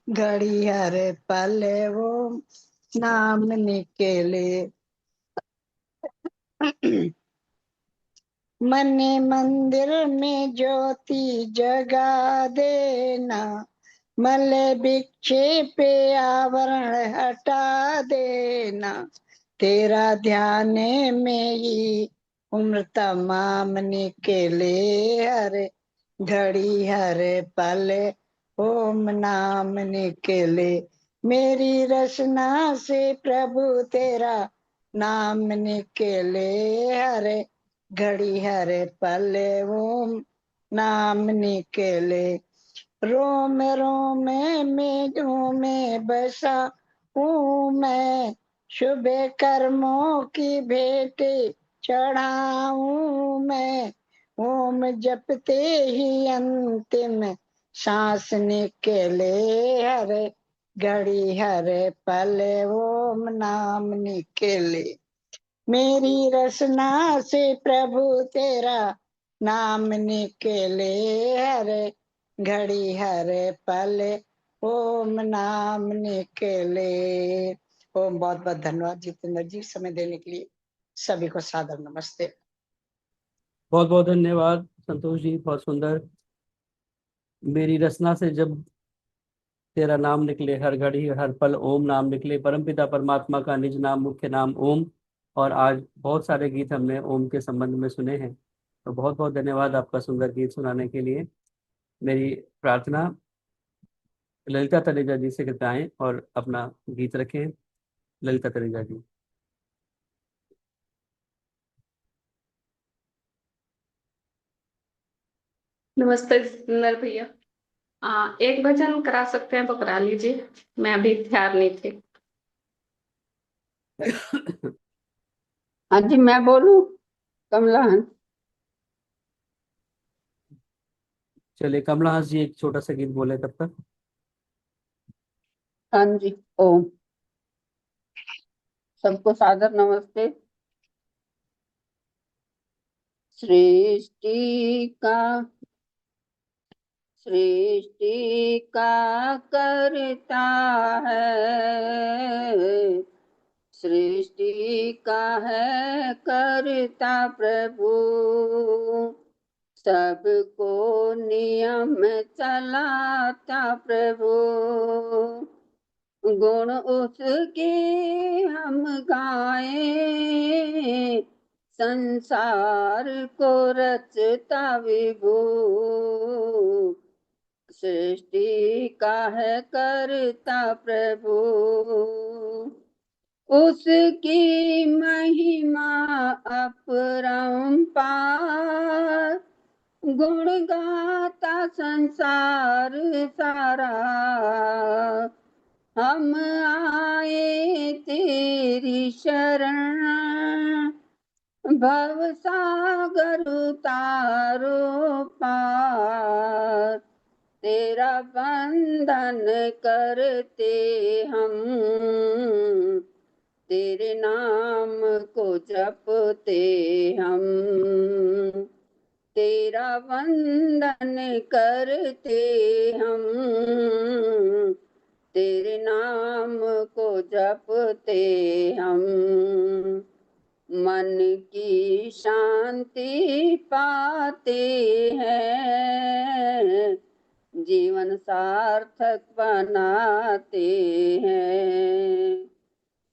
घड़ी हरे पल वो नाम निकले। मन मंदिर में ज्योति जगा देना, मल भिक्षे पे आवरण हटा देना। तेरा ध्यान में ही उम्र तमाम निकले हरे घड़ी हरे पल ओम नाम निकले। मेरी रचना से प्रभु तेरा नाम निकले हरे घड़ी हरे पल ओम नाम निकले। रोम रोम में बसा हूँ मैं, शुभ कर्मों की भेंट चढ़ाऊं मैं। ओम जपते ही अंतिम सांस निकले हरे घड़ी हरे पल ओम नाम निकले। मेरी रचना से प्रभु तेरा नाम निकले हरे घड़ी हरे पल ओम नाम निकले। ओम। बहुत बहुत धन्यवाद जितेंद्र जी समय देने के लिए। सभी को सादर नमस्ते। बहुत बहुत धन्यवाद संतोष जी, बहुत सुंदर। मेरी रचना से जब तेरा नाम निकले, हर घड़ी हर पल ओम नाम निकले। परमपिता परमात्मा का निज नाम मुख्य नाम ओम। और आज बहुत सारे गीत हमने ओम के संबंध में सुने हैं, तो बहुत बहुत धन्यवाद आपका सुंदर गीत सुनाने के लिए। मेरी प्रार्थना ललिता तनेजा जी से बताएं और अपना गीत रखें। ललिता तनेजा जी। नमस्ते सुंदर भैया। एक भजन करा सकते हैं तो करा लीजिए, मैं अभी तैयार नहीं थी। हाँ जी, मैं बोलूं कमला हंस। चलिए कमला हंस जी एक छोटा सा गीत बोले तब तक। हाँ जी। ओम। सबको सादर नमस्ते। सृष्टि का करता है, सृष्टि का है करता प्रभु। सबको नियम चलाता प्रभु। गुण उसके हम गाएं, संसार को रचता विभु। सृष्टि का है करता प्रभु। उसकी महिमा अपरंपार, गुण गाता संसार सारा। हम आए तेरी शरण, भव सागर उतारो पार। तेरा वंदन करते हम, तेरे नाम को जपते हम। तेरा वंदन करते हम, तेरे नाम को जपते हम। मन की शांति पाते हैं, जीवन सार्थक बनाते हैं।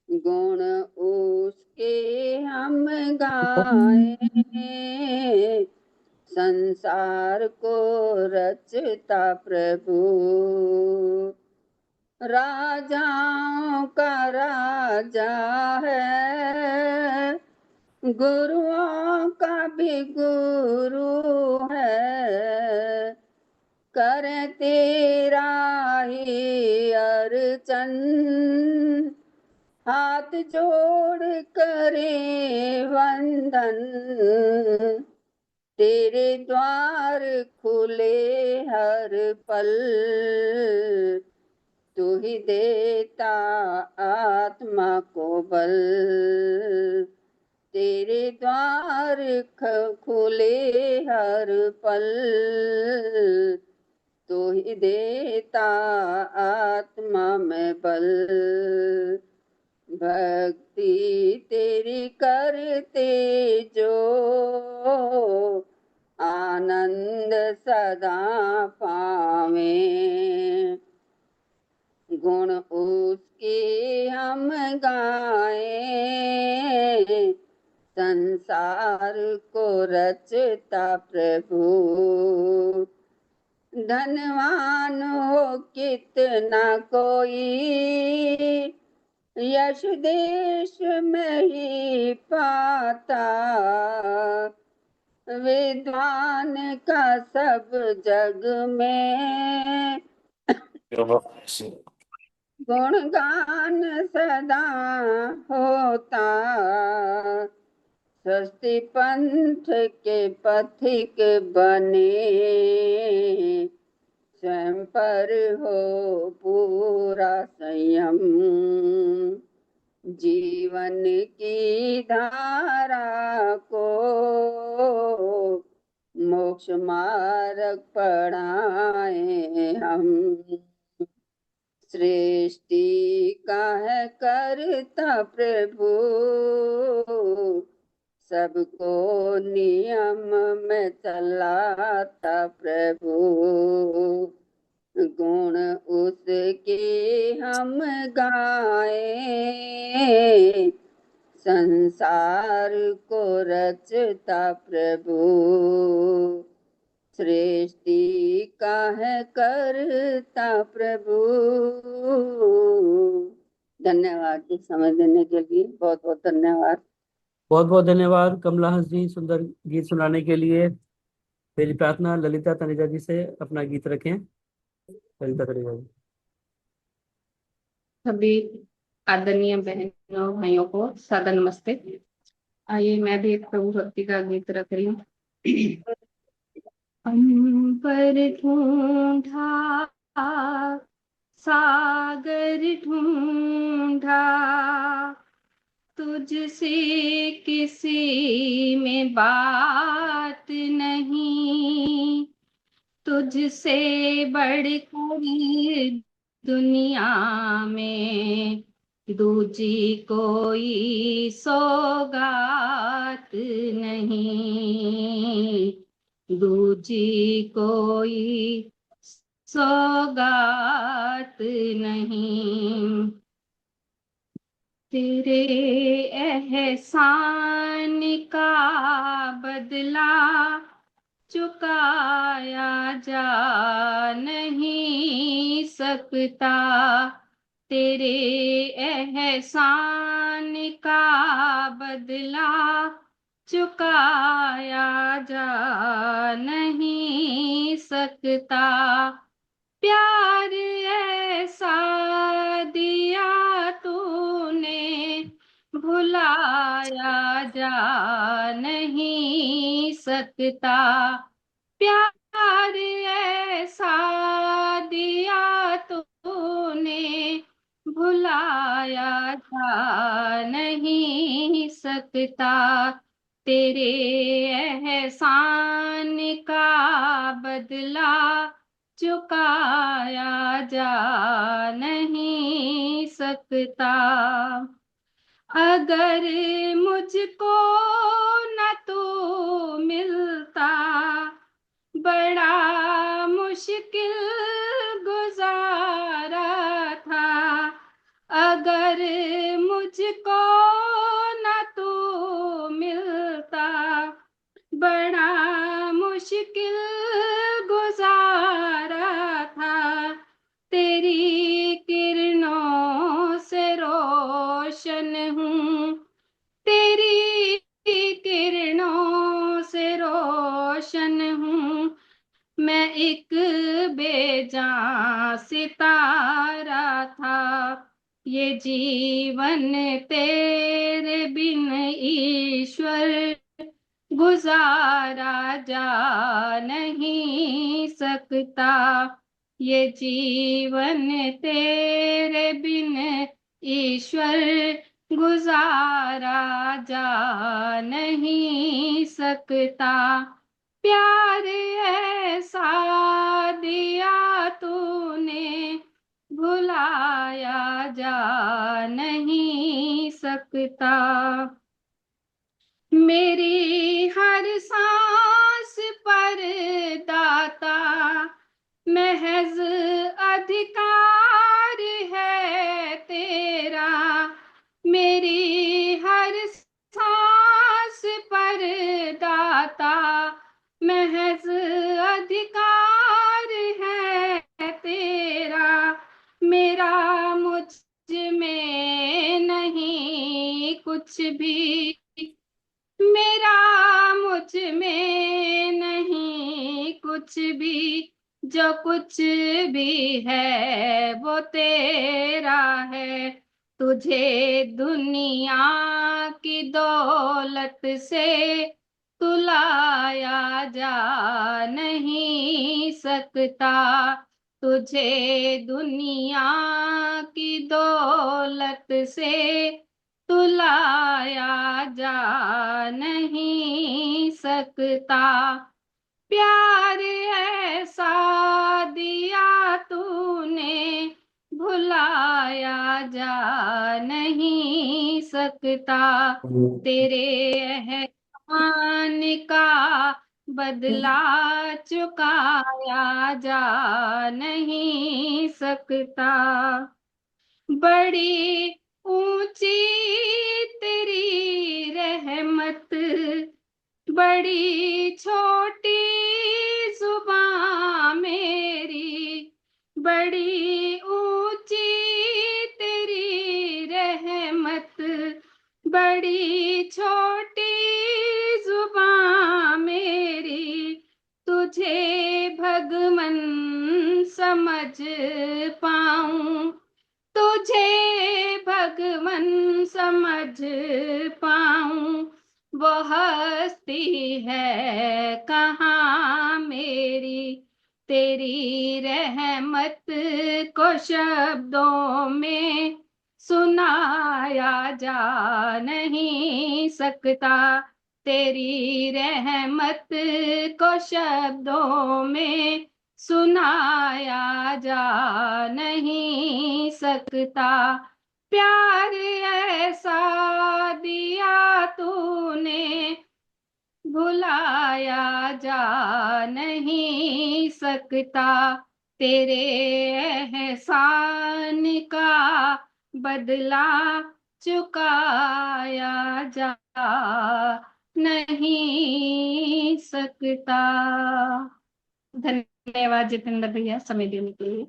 गुण उसके हम गाएं, संसार को रचता प्रभु। राजाओं का राजा है, गुरुओं का भी गुरु है, कर तेरा ही अर्चन, हाथ जोड़ करे वंदन, तेरे द्वार खुले हर पल, तू ही देता आत्मा को बल, तेरे द्वार खुले हर पल, तू ही देता आत्मा में बल, भक्ति तेरी करते जो आनंद सदा पावे, गुण उसके हम गाए, संसार को रचता प्रभु, धनवान हो कितना कोई, यश देश में ही पाता, विद्वान का सब जग में गुणगान सदा होता, सृष्टि पंथ के पथिक बने, स्वयं पर हो पूरा संयम, जीवन की धारा को मोक्ष मार्ग पढ़ाए हम, सृष्टि का है करता प्रभु, सबको नियम में चलाता प्रभु, गुण उसके हम गाए, संसार को रचता प्रभु, सृष्टि का है करता प्रभु। धन्यवाद जी, समय देने के लिए बहुत बहुत धन्यवाद। बहुत बहुत धन्यवाद कमला हंस जी, सुंदर गीत सुनाने के लिए। मेरी प्रार्थना ललिता तनेजा जी से अपना गीत रखें। ललिता तनेजा जी। सभी आदरणीय बहनों भाइयों को सादर नमस्ते। आइए मैं भी एक प्रभु भक्ति का गीत रख रही हूँ। अंबर ढूंढा सागर ढूंढा, तुझसे किसी में बात नहीं, तुझसे बढ़कर दुनिया में दूजी कोई सौगात नहीं, दूजी कोई सौगात नहीं। तेरे एहसान का बदला चुकाया जा नहीं सकता, तेरे एहसान का बदला चुकाया जा नहीं सकता, प्यार ऐसा दिया तूने भुलाया जा नहीं सकता, प्यार ऐसा दिया तूने भुलाया जा नहीं सकता, तेरे एहसान का बदला चुकाया जा नहीं सकता। अगर मुझको न तू मिलता, बड़ा मुश्किल गुजारा था, अगर मुझको न तू मिलता, बड़ा मुश्किल गुजारा था, तेरी किरणों से रोशन हूँ, तेरी जहाँ सितारा था। ये जीवन तेरे बिन ईश्वर गुजारा जा नहीं सकता। ये जीवन तेरे बिन ईश्वर गुजारा जा नहीं सकता। प्यार ऐसा दिया तूने भुलाया जा नहीं सकता। मेरी हर सांस पर दाता महज अधिकार है तेरा। मेरी हर सांस पर दाता महज अधिकार है तेरा। मेरा मुझ में नहीं कुछ भी, मेरा मुझ में नहीं कुछ भी, जो कुछ भी है वो तेरा है। तुझे दुनिया की दौलत से तुलाया जा नहीं सकता। तुझे दुनिया की दौलत से तुलाया जा नहीं सकता। प्यार ऐसा दिया तूने भुलाया जा नहीं सकता। तेरे एहसान का बदला चुकाया जा नहीं सकता। बड़ी ऊंची तेरी रहमत, बड़ी छोटी जुबान मेरी। बड़ी ऊंची तेरी रहमत, बड़ी छोटी जुबान मेरी। तुझे भगवन समझ पाऊं, तुझे भगवन समझ पाऊं, वो हस्ती है कहाँ मेरी। तेरी रहमत को शब्दों में सुनाया जा नहीं सकता। तेरी रहमत को शब्दों में सुनाया जा नहीं सकता। प्यार ऐसा दिया तूने भुलाया जा नहीं सकता। तेरे एहसान का बदला चुकाया जा नहीं सकता। धन्यवाद जितेंद्र भैया समय देने के लिए।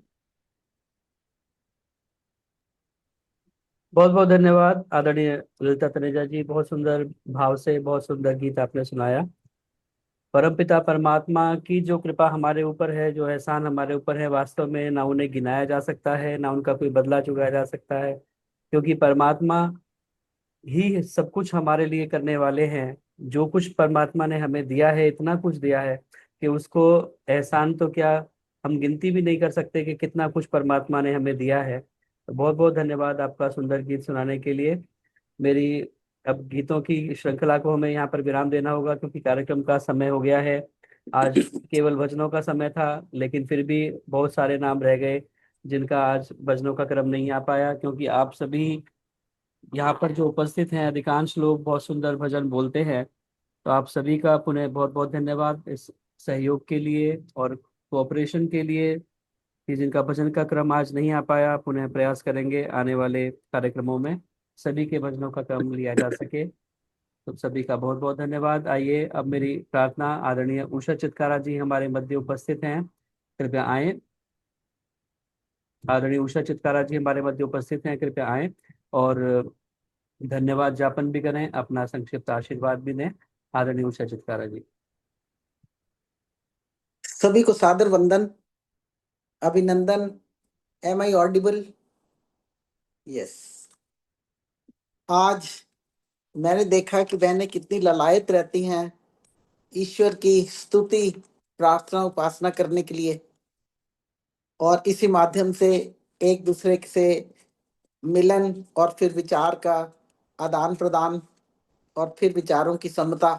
बहुत बहुत धन्यवाद आदरणीय ललिता तनेजा जी, बहुत सुंदर भाव से बहुत सुंदर गीत आपने सुनाया। परमपिता परमात्मा की जो कृपा हमारे ऊपर है, जो एहसान हमारे ऊपर है, वास्तव में ना उन्हें गिनाया जा सकता है, ना उनका कोई बदला चुकाया जा सकता है, क्योंकि परमात्मा ही सब कुछ हमारे लिए करने वाले हैं। जो कुछ परमात्मा ने हमें दिया है, इतना कुछ दिया है कि उसको एहसान तो क्या हम गिनती भी नहीं कर सकते कि कितना कुछ परमात्मा ने हमें दिया है। तो बहुत बहुत धन्यवाद आपका सुंदर गीत सुनाने के लिए। मेरी अब गीतों की श्रृंखला को हमें यहाँ पर विराम देना होगा, क्योंकि कार्यक्रम का समय हो गया है। आज केवल भजनों का समय था, लेकिन फिर भी बहुत सारे नाम रह गए जिनका आज भजनों का क्रम नहीं आ पाया, क्योंकि आप सभी यहाँ पर जो उपस्थित हैं अधिकांश लोग बहुत सुंदर भजन बोलते हैं। तो आप सभी का पुनः बहुत बहुत धन्यवाद इस सहयोग के लिए और कोऑपरेशन के लिए, कि जिनका भजन का क्रम आज नहीं आ पाया, पुनः प्रयास करेंगे आने वाले कार्यक्रमों में सभी के भजनों का क्रम लिया जा सके। तो सभी का बहुत बहुत धन्यवाद। आइए अब मेरी प्रार्थना, आदरणीय उषा चित्कारा जी हमारे मध्य उपस्थित हैं, कृपया आए। आदरणीय उषा चित्कारा जी हमारे मध्य उपस्थित हैं, कृपया आए और धन्यवाद ज्ञापन भी करें, अपना संक्षिप्त आशीर्वाद भी दें। आदरणीय उषा चित्कारा जी। सभी को सादर वंदन। अभिनंदन, एम आई ऑडिबल? यस। आज मैंने देखा कि बहनें कितनी ललायत रहती हैं ईश्वर की स्तुति, प्रार्थना, उपासना करने के लिए, और इसी माध्यम से एक दूसरे से मिलन और फिर विचार का आदान प्रदान और फिर विचारों की समता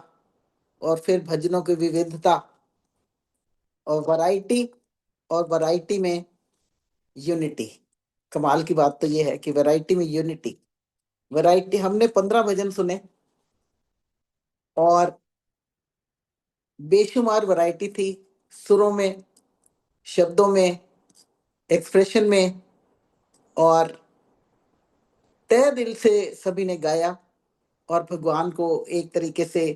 और फिर भजनों की विविधता और वैरायटी में यूनिटी। कमाल की बात तो ये है कि वैरायटी में वैरायटी। हमने 15 भजन सुने और बेशुमार वैरायटी थी, सुरों में, शब्दों में, एक्सप्रेशन में, और तहे दिल से सभी ने गाया और भगवान को एक तरीके से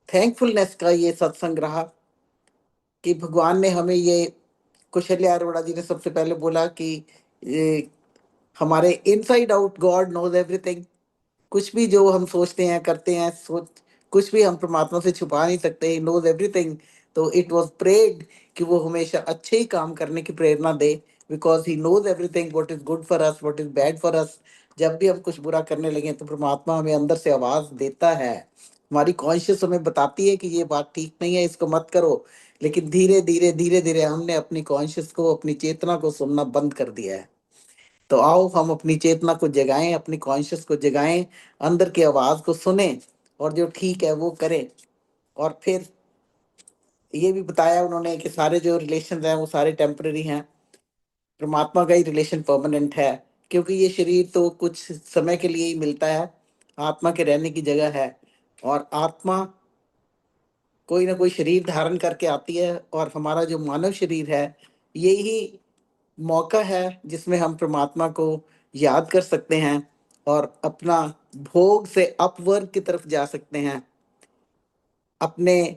थैंकफुलनेस का ये सत्संग रहा कि भगवान ने हमें ये, कुशल्या अरोड़ा जी ने सबसे पहले बोला कि ये हमारे inside out God knows everything. कुछ भी जो हम सोचते हैं, करते हैं, कुछ भी हम परमात्मा से छुपा नहीं सकते, ही नोज एवरीथिंग। तो इट वाज प्रेड कि वो हमेशा अच्छे ही काम करने की प्रेरणा दे, because he knows everything, what is good for us, what is bad for us. जब भी हम कुछ बुरा करने लगे तो परमात्मा हमें अंदर से आवाज देता है, हमारी कॉन्शियस हमें बताती है कि ये बात ठीक नहीं है, इसको मत करो। लेकिन धीरे धीरे हमने अपनी कॉन्शियस को, अपनी चेतना को सुनना बंद कर दिया है। तो आओ हम अपनी चेतना को जगाएं, अपनी कॉन्शियस को जगाएं, अंदर की आवाज को सुने और जो ठीक है वो करें। और फिर ये भी बताया उन्होंने कि सारे जो रिलेशन हैं वो सारे टेम्पररी हैं, परमात्मा का ही रिलेशन परमानेंट है, क्योंकि ये शरीर तो कुछ समय के लिए ही मिलता है, आत्मा के रहने की जगह है। और आत्मा कोई ना कोई शरीर धारण करके आती है, और हमारा जो मानव शरीर है यही मौका है जिसमें हम परमात्मा को याद कर सकते हैं और अपना भोग से अपवर्ग की तरफ जा सकते हैं। अपने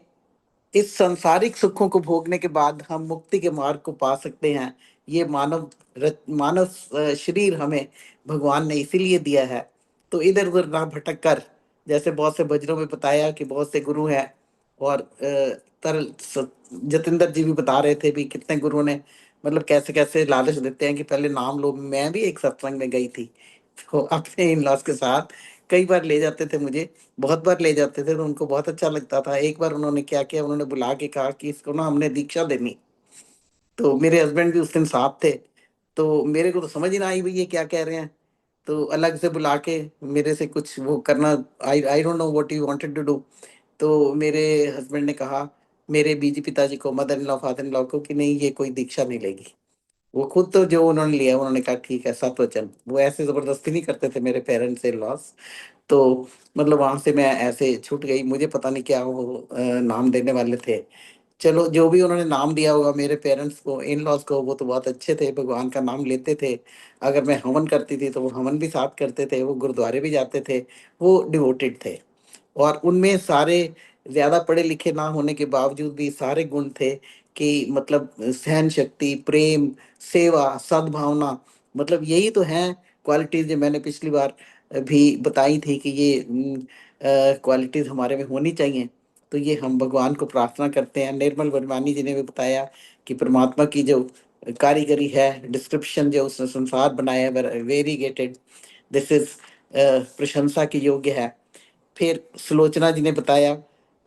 इस सांसारिक सुखों को भोगने के बाद हम मुक्ति के मार्ग को पा सकते हैं। ये मानव शरीर हमें भगवान ने इसीलिए दिया है। तो इधर उधर ना भटक कर, जैसे बहुत से भजनों में बताया कि बहुत से गुरु हैं, और तरल जतिंदर जी भी बता रहे थे भी कितने गुरु ने, मतलब कैसे कैसे लालच देते हैं कि पहले नाम लो। मैं भी एक सत्संग में गई थी, तो अपने इन लॉज के साथ कई बार ले जाते थे मुझे, बहुत बार ले जाते थे, तो उनको बहुत अच्छा लगता था। एक बार उन्होंने क्या किया, उन्होंने बुला के कहा कि इसको ना हमने दीक्षा देनी। तो मेरे हस्बैंड भी उस दिन साथ थे, तो मेरे को तो समझ ही ना आई भाई ये क्या कह रहे हैं। तो अलग से बुला के मेरे से कुछ वो करना, I don't know what you wanted to do. तो मेरे हस्बैंड ने कहा मेरे बीजी पिताजी को, mother in law, father in law को, कि नहीं ये कोई दीक्षा नहीं लेगी। वो खुद तो जो उन्होंने लिया, उन्होंने कहा ठीक है, सत्वचन। वो ऐसे जबरदस्ती नहीं करते थे मेरे पेरेंट्स इन लॉस। तो मतलब वहां से मैं ऐसे छूट गई, मुझे पता नहीं क्या वो नाम देने वाले थे। चलो जो भी उन्होंने नाम दिया होगा मेरे पेरेंट्स को, इन लॉज को, वो तो बहुत अच्छे थे, भगवान का नाम लेते थे। अगर मैं हवन करती थी तो वो हवन भी साथ करते थे, वो गुरुद्वारे भी जाते थे, वो डिवोटेड थे। और उनमें सारे ज्यादा पढ़े लिखे ना होने के बावजूद भी सारे गुण थे कि मतलब सहन शक्ति, प्रेम, सेवा, सद्भावना, मतलब यही तो है क्वालिटीज जो मैंने पिछली बार भी बताई थी कि ये क्वालिटीज हमारे में होनी चाहिए। तो ये हम भगवान को प्रार्थना करते हैं। निर्मल वर्मानी जी ने भी बताया कि परमात्मा की जो कारीगरी है, डिस्क्रिप्शन जो उसने संसार बनाया है, वेरीगेटेड, दिस इज प्रशंसा की योग्य है। फिर सुलोचना जी ने बताया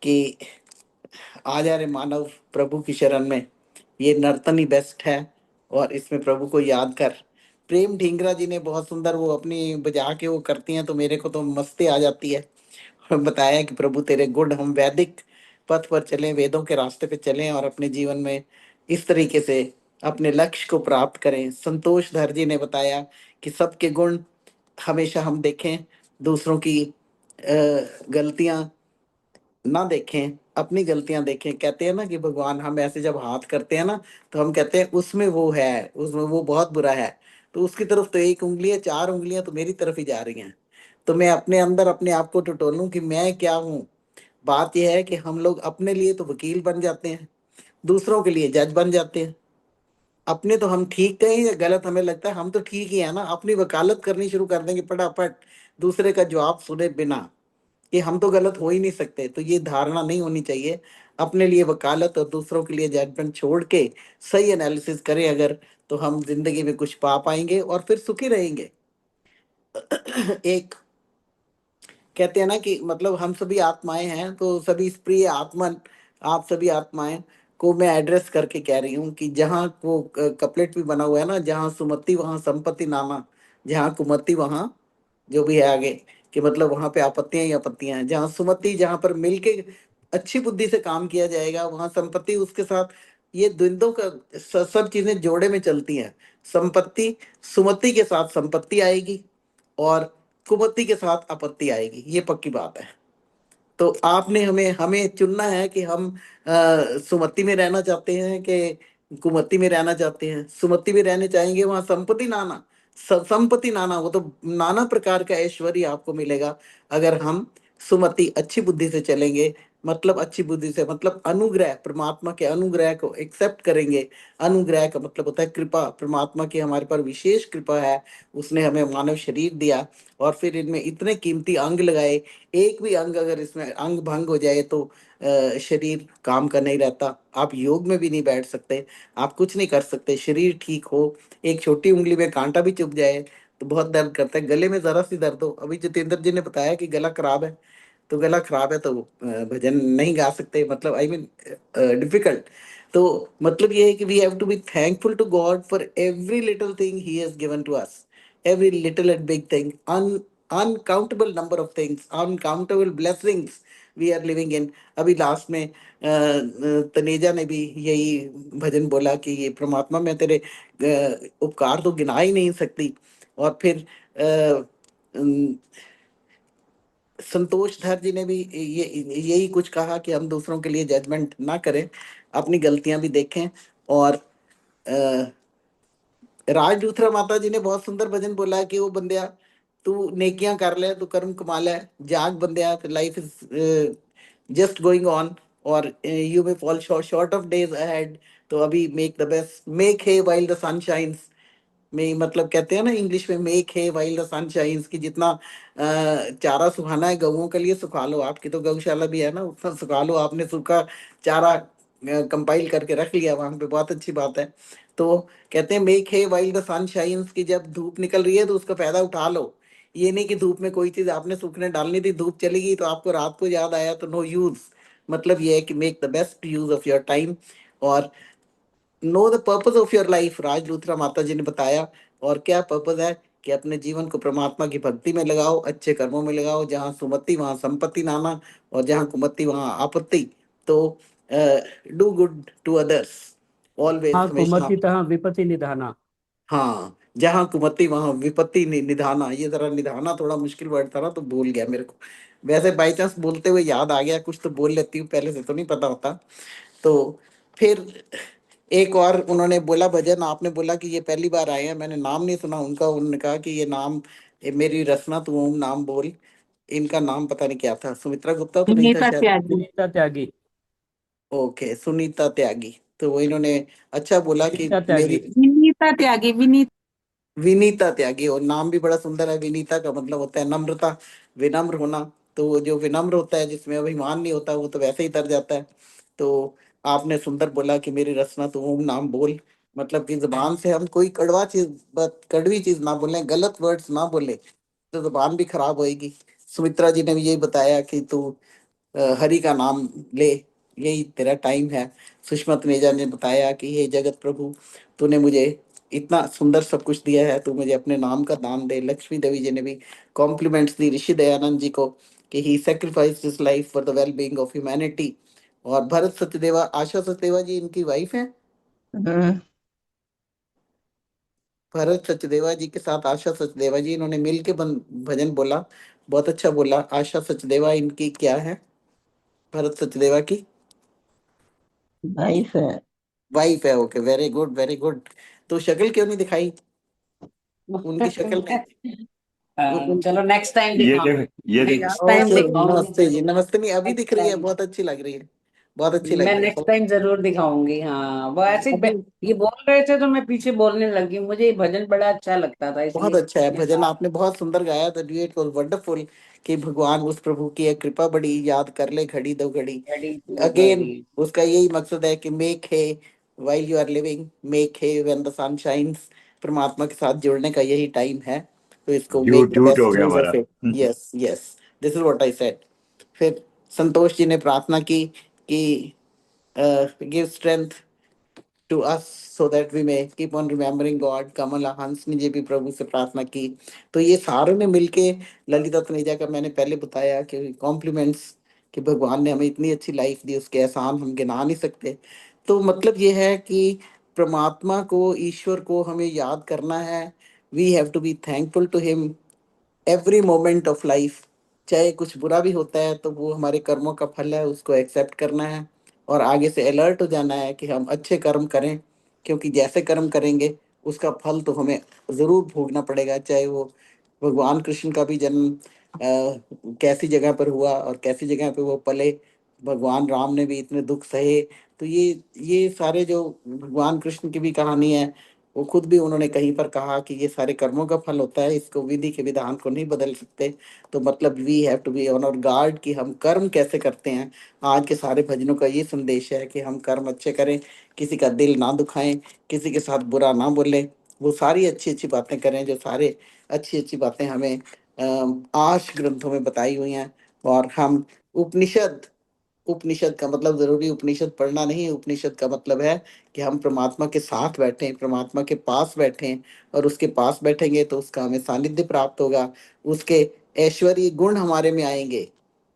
कि आ जा रे मानव प्रभु की शरण में, ये नर्तन ही बेस्ट है और इसमें प्रभु को याद कर। प्रेम ढींगरा जी ने बहुत सुंदर वो अपनी बजा के वो करती हैं, तो मेरे को तो मस्ती आ जाती है। और बताया कि प्रभु तेरे गुण, हम वैदिक पथ पर चलें, वेदों के रास्ते पे चलें और अपने जीवन में इस तरीके से अपने लक्ष्य को प्राप्त करें। संतोष धर जी ने बताया कि सबके गुण हमेशा हम देखें, दूसरों की गलतियां ना देखें, अपनी गलतियां देखें। कहते हैं ना कि भगवान, हम ऐसे जब हाथ करते हैं ना तो हम कहते हैं उसमें वो है, उसमें वो बहुत बुरा है, तो उसकी तरफ तो एक उंगली है, 4 उंगलियां तो मेरी तरफ ही जा रही हैं। तो मैं अपने अंदर अपने आप को टटोलूं कि मैं क्या हूँ। बात यह है कि हम लोग अपने लिए तो वकील बन जाते हैं, दूसरों के लिए जज बन जाते हैं। अपने तो हम ठीक कहें या गलत, हमें लगता है हम तो ठीक ही है ना, अपनी वकालत करनी शुरू कर देंगे फटाफट, दूसरे का जवाब सुने बिना कि हम तो गलत हो ही नहीं सकते। तो ये धारणा नहीं होनी चाहिए। अपने लिए वकालत और दूसरों के लिए जजमेंट छोड़ के सही एनालिसिस करें अगर, तो हम जिंदगी में कुछ पा पाएंगे और फिर सुखी रहेंगे। एक कहते हैं ना कि मतलब हम सभी आत्माएं हैं, तो सभी प्रिय आत्मन, आप सभी आत्माएं को मैं एड्रेस करके कह रही हूँ कि जहाँ वो कपलेट भी बना हुआ है ना, जहाँ सुमति वहाँ संपत्ति नाना, जहाँ कुमति वहाँ जो भी है आगे, कि मतलब वहां पे आपत्तियां ही आपत्तियां हैं। जहाँ सुमति, जहाँ पर मिलके अच्छी बुद्धि से काम किया जाएगा, वहां संपत्ति उसके साथ, ये द्वंद्वों का सब चीजें जोड़े में चलती हैं। संपत्ति, सुमति के साथ संपत्ति आएगी और कुमति के साथ आपत्ति आएगी, ये पक्की बात है। तो आपने हमें हमें चुनना है कि हम सुमति में रहना चाहते हैं कि कुमति में रहना चाहते हैं। सुमति में रहने चाहेंगे, वहां संपत्ति नाना, संपत्ति नाना, वो तो नाना प्रकार का ऐश्वर्य आपको मिलेगा अगर हम सुमति अच्छी बुद्धि से चलेंगे। मतलब अच्छी बुद्धि से मतलब अनुग्रह, परमात्मा के अनुग्रह को एक्सेप्ट करेंगे। अनुग्रह का मतलब होता है कृपा, परमात्मा की हमारे पर विशेष कृपा है, उसने हमें मानव शरीर दिया और फिर इनमें इतने कीमती अंग लगाए। एक भी अंग अगर इसमें अंग भंग हो जाए तो शरीर काम का नहीं रहता। आप योग में भी नहीं बैठ सकते, आप कुछ नहीं कर सकते। शरीर ठीक हो, एक छोटी उंगली में कांटा भी चुभ जाए तो बहुत दर्द करता है। गले में जरा सी दर्द हो, अभी जितेंद्र जी ने बताया कि गला खराब है, तो गला खराब है तो भजन नहीं गा सकते, मतलब आई मीन डिफिकल्ट। तो मतलब ये है कि we have to be thankful to God for every little thing he has given to us, every little and big thing, uncountable number of things, uncountable blessings we are living in. अभी last में तनेजा ने भी यही भजन बोला कि ये परमात्मा, मैं तेरे उपकार तो गिना ही नहीं सकती। और फिर संतोष धर जी ने भी ये यही कुछ कहा कि हम दूसरों के लिए जजमेंट ना करें, अपनी गलतियां भी देखें। और राज लूथरा माता जी ने बहुत सुंदर भजन बोला है कि वो बंदिया तू नेकियां कर ले, तू कर्म कमा ले, जाग बंदिया, life is just going on और you may fall short of days ahead. तो अभी make the best, make hay while the sun shines में, मतलब कहते हैं ना इंग्लिश में, make hay while the sun shines, की जितना चारा सुखाना है गऊओं के लिए सुखा लो। आपकी तो गौशाला भी है ना, उतना सुखा लो। आपने सूखा चारा कंपाइल करके रख लिया वहां पे, बहुत अच्छी बात है। तो कहते हैं make hay while the sun shines, की जब धूप निकल रही है तो उसका फायदा उठा लो। ये नहीं कि धूप में कोई चीज आपने सूखने डालनी थी, धूप चली गई तो आपको रात को याद आया तो नो यूज। मतलब ये है कि make the best use of your time और know the purpose of your life. Raj Luthra माता जी ने बताया, और क्या पर्पज है कि अपने जीवन को परमात्मा की भक्ति में लगाओ, अच्छे कर्मों में लगाओ। जहाँ सुमति वहाँ संपत्ति नाना, और जहाँ कुमति वहाँ आपत्ति। तो do good to others always, हाँ हमेशा। कुमति तहाँ विपत्ति निधाना। हाँ, जहाँ कुमति वहाँ विपत्ति निधाना। ये जरा निधाना थोड़ा मुश्किल वर्ड था ना, तो भूल गया मेरे को। वैसे बाई चांस बोलते हुए याद आ गया, कुछ तो बोल लेती हूँ, पहले से तो नहीं पता होता। तो फिर एक और उन्होंने बोला भजन, आपने बोला कि ये पहली बार आए हैं, मैंने नाम नहीं सुना उनका। उन्होंने कहा कि ये नाम, ये मेरी रचना तू ओम नाम बोल। इनका नाम पता नहीं क्या था, सुमित्रा गुप्ता तो नहीं था विनीता शायद। त्यागी। विनीता त्यागी। ओके, सुनीता त्यागी। तो वो इन्होंने अच्छा बोला कि विनीता त्यागी। मेरी विनीता त्यागी, विनीता त्यागी, और नाम भी बड़ा सुंदर है। विनीता का मतलब होता है नम्रता, विनम्र होना। तो वो जो विनम्र होता है, जिसमें अभिमान नहीं होता, वो तो वैसे ही तर जाता है। तो आपने सुंदर बोला कि मेरी रचना तो ओम नाम बोल। मतलब कि जुबान से हम कोई कड़वा चीज, कड़वी चीज ना बोले, गलत वर्ड्स ना बोले, तो जुबान भी खराब होएगी। सुमित्रा जी ने भी यही बताया कि तू हरि का नाम ले, यही तेरा टाइम है। सुषमा तनेजा ने बताया कि हे जगत प्रभु, तूने मुझे इतना सुंदर सब कुछ दिया है, तू मुझे अपने नाम का दान दे। लक्ष्मी देवी जी ने भी कॉम्प्लीमेंट्स दी ऋषि दयानंद जी को कि he sacrificed his life for the well being of humanity. और भरत सचदेवा, आशा सचदेवा जी इनकी वाइफ है। भरत सचदेवा जी के साथ आशा सचदेवा जी, इन्होंने मिल के भजन बोला, बहुत अच्छा बोला। आशा सचदेवा इनकी क्या है, भरत सचदेवा की वाइफ है। वाइफ है। Okay, very good very good. तो शक्ल क्यों नहीं दिखाई, उनकी शक्ल नहीं। चलो नेक्स्ट टाइम ये दिखाऊंगी, देख, ये देख। नेक्स्ट टाइम ओके, दिखाऊंगी नमस्ते जी, जरूर। नमस्ते। नहीं अभी नेक्स्ट दिख रही है, टाइम बहुत अच्छी लग रही है, बहुत अच्छी मैं लग रही नेक्स्ट है। टाइम जरूर दिखाऊंगी। हाँ वो ऐसे अभी ये बोल रहे थे तो मैं पीछे बोलने लगी, मुझे ये भजन बड़ा अच्छा लगता था बहुत इसलिए अच्छा है मैं भजन, गा आपने बहुत सुंदर गाया। The duet was wonderful. कि भगवान उस प्रभु की एक कृपा बड़ी, याद कर ले घड़ी दो घड़ी। घड़ी टू अगेन घड़ी। उसका यही मकसद है कि मेक है while you are living, make hay when the sun shines। परमात्मा के साथ जुड़ने का यही टाइम है, तो इसको झूठ make the झूठ हो best गया use हमारा। of it। Yes, yes, this is what I said। फिर संतोष जी ने प्रार्थना की कि give strength to us so that we may keep on remembering God। कमला हंस ने जी भी प्रभु से प्रार्थना की। तो ये सारों ने मिलके, ललिता तनेजा का मैंने पहले बताया कि कॉम्प्लीमेंट्स, कि भगवान ने हमें इतनी अच्छी लाइफ दी, उसके एहसान हम गिना नहीं सकते। तो मतलब ये है कि परमात्मा को, ईश्वर को हमें याद करना है। We have to be thankful to him every moment of life. चाहे कुछ बुरा भी होता है तो वो हमारे कर्मों का फल है, उसको एक्सेप्ट करना है और आगे से अलर्ट हो जाना है कि हम अच्छे कर्म करें, क्योंकि जैसे कर्म करेंगे उसका फल तो हमें जरूर भोगना पड़ेगा। चाहे वो भगवान कृष्ण का भी जन्म कैसी जगह पर हुआ और कैसी जगह पे वो पले, भगवान राम ने भी इतने दुख सहे। तो ये सारे जो भगवान कृष्ण की भी कहानी है, वो खुद भी उन्होंने कहीं पर कहा कि ये सारे कर्मों का फल होता है, इसको विधि के विधान को नहीं बदल सकते। तो मतलब we have to be on our guard कि हम कर्म कैसे करते हैं। आज के सारे भजनों का ये संदेश है कि हम कर्म अच्छे करें, किसी का दिल ना दुखाएं, किसी के साथ बुरा ना बोलें, वो सारी अच्छी अच्छी बातें करें जो सारे अच्छी अच्छी बातें हमें आर्ष ग्रंथों में बताई हुई हैं। और हम उपनिषद, उपनिषद का मतलब जरूरी उपनिषद पढ़ना नहीं है, उपनिषद का मतलब है कि हम परमात्मा के साथ बैठें, परमात्मा के पास बैठें, और उसके पास बैठेंगे तो उसका हमें सानिध्य प्राप्त होगा, उसके ऐश्वर्य गुण हमारे में आएंगे।